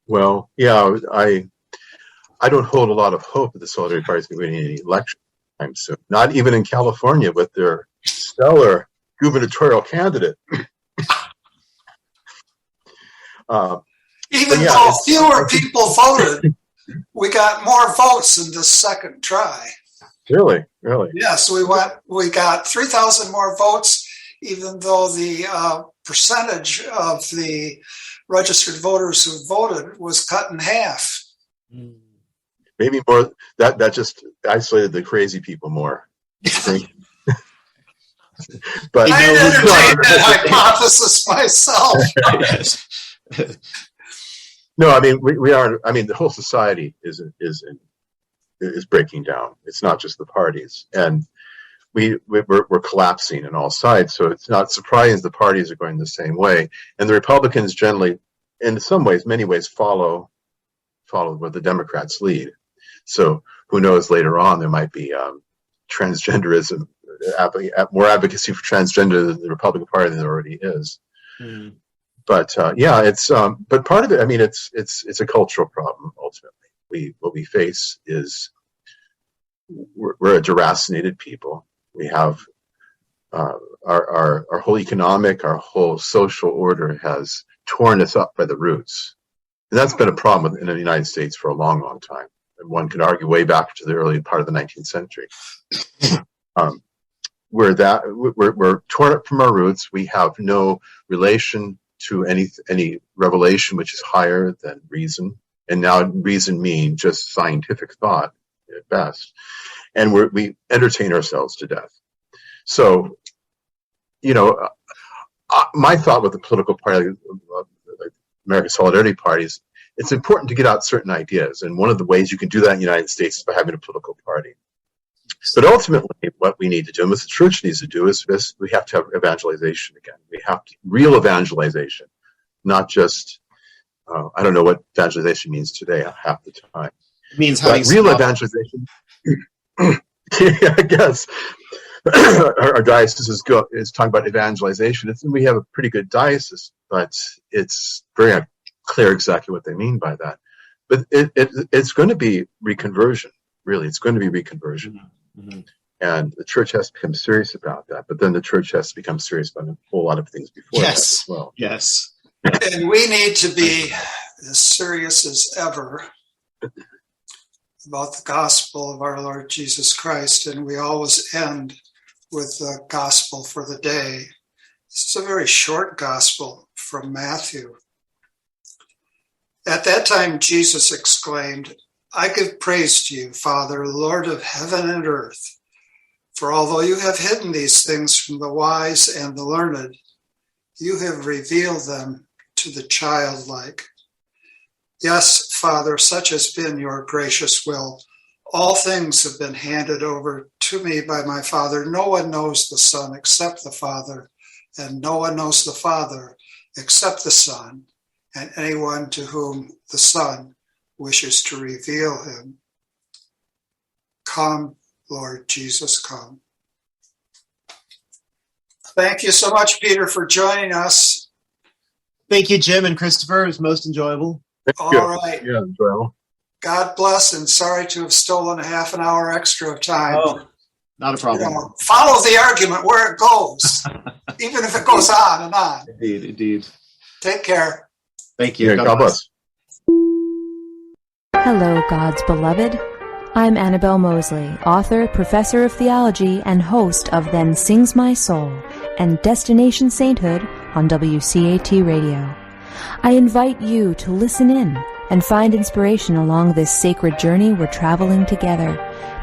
Well, yeah, I don't hold a lot of hope that the Solidarity Party is going to win any election anytime soon. Not even in California with their stellar gubernatorial candidate. Even though fewer people voted, we got more votes in the second try. Really? Yes, we got 3,000 more votes, even though the percentage of the registered voters who voted was cut in half. Maybe more. That just isolated the crazy people more, I think. But I entertained that hypothesis myself. No, I mean we are. I mean the whole society is breaking down. It's not just the parties, and we're collapsing on all sides. So it's not surprising the parties are going the same way, and the Republicans generally, in some ways, many ways, follow where the Democrats lead. So who knows? Later on, there might be transgenderism, more advocacy for transgender in the Republican Party than there already is. Mm. But yeah, it's but part of it. I mean, it's a cultural problem. Ultimately, what we face is we're a deracinated people. We have our whole economic, our whole social order has torn us up by the roots, and that's been a problem in the United States for a long, long time. And one could argue way back to the early part of the 19th century. We're torn up from our roots. We have no relation to any revelation which is higher than reason, and now reason means just scientific thought at best, and we entertain ourselves to death. So, you know, my thought with the political party, like American Solidarity Parties, it's important to get out certain ideas, and one of the ways you can do that in the United States is by having a political party. But ultimately, what we need to do, and what the church needs to do, is we have to have evangelization again. We have real evangelization, not just, I don't know what evangelization means today half the time. It means having real evangelization. Yeah, I guess. Our diocese is talking about evangelization. We have a pretty good diocese, but it's very unclear exactly what they mean by that. But it's going to be reconversion, really. It's going to be reconversion. Mm-hmm. And the church has to become serious about that. But then the church has to become serious about a whole lot of things before that as well. Yes. And we need to be as serious as ever about the gospel of our Lord Jesus Christ. And we always end with the gospel for the day. This is a very short gospel from Matthew. At that time, Jesus exclaimed, "I give praise to you, Father, Lord of heaven and earth, for although you have hidden these things from the wise and the learned, you have revealed them to the childlike. Yes, Father, such has been your gracious will. All things have been handed over to me by my Father. No one knows the Son except the Father, and no one knows the Father except the Son, and anyone to whom the Son wishes to reveal him. Come, Lord Jesus, come." Thank you so much, Peter, for joining us. Thank you, Jim and Christopher. It was most enjoyable. All right. Yeah, well. God bless, and sorry to have stolen a half an hour extra of time. Oh, not a problem. Follow the argument where it goes, even if it goes on and on. Indeed. Take care. Thank you. Yeah, God bless. Hello, God's beloved. I'm Annabelle Mosley, author, professor of theology, and host of Then Sings My Soul and Destination Sainthood on WCAT Radio. I invite you to listen in and find inspiration along this sacred journey we're traveling together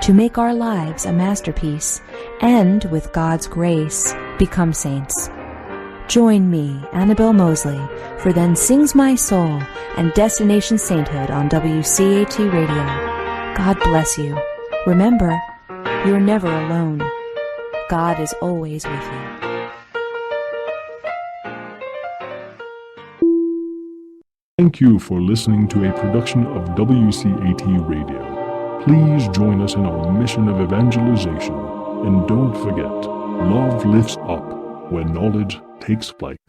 to make our lives a masterpiece and, with God's grace, become saints. Join me, Annabelle Mosley, for Then Sings My Soul and Destination Sainthood on WCAT Radio. God bless you. Remember, you're never alone. God is always with you. Thank you for listening to a production of WCAT Radio. Please join us in our mission of evangelization. And don't forget, love lifts up when knowledge takes flight.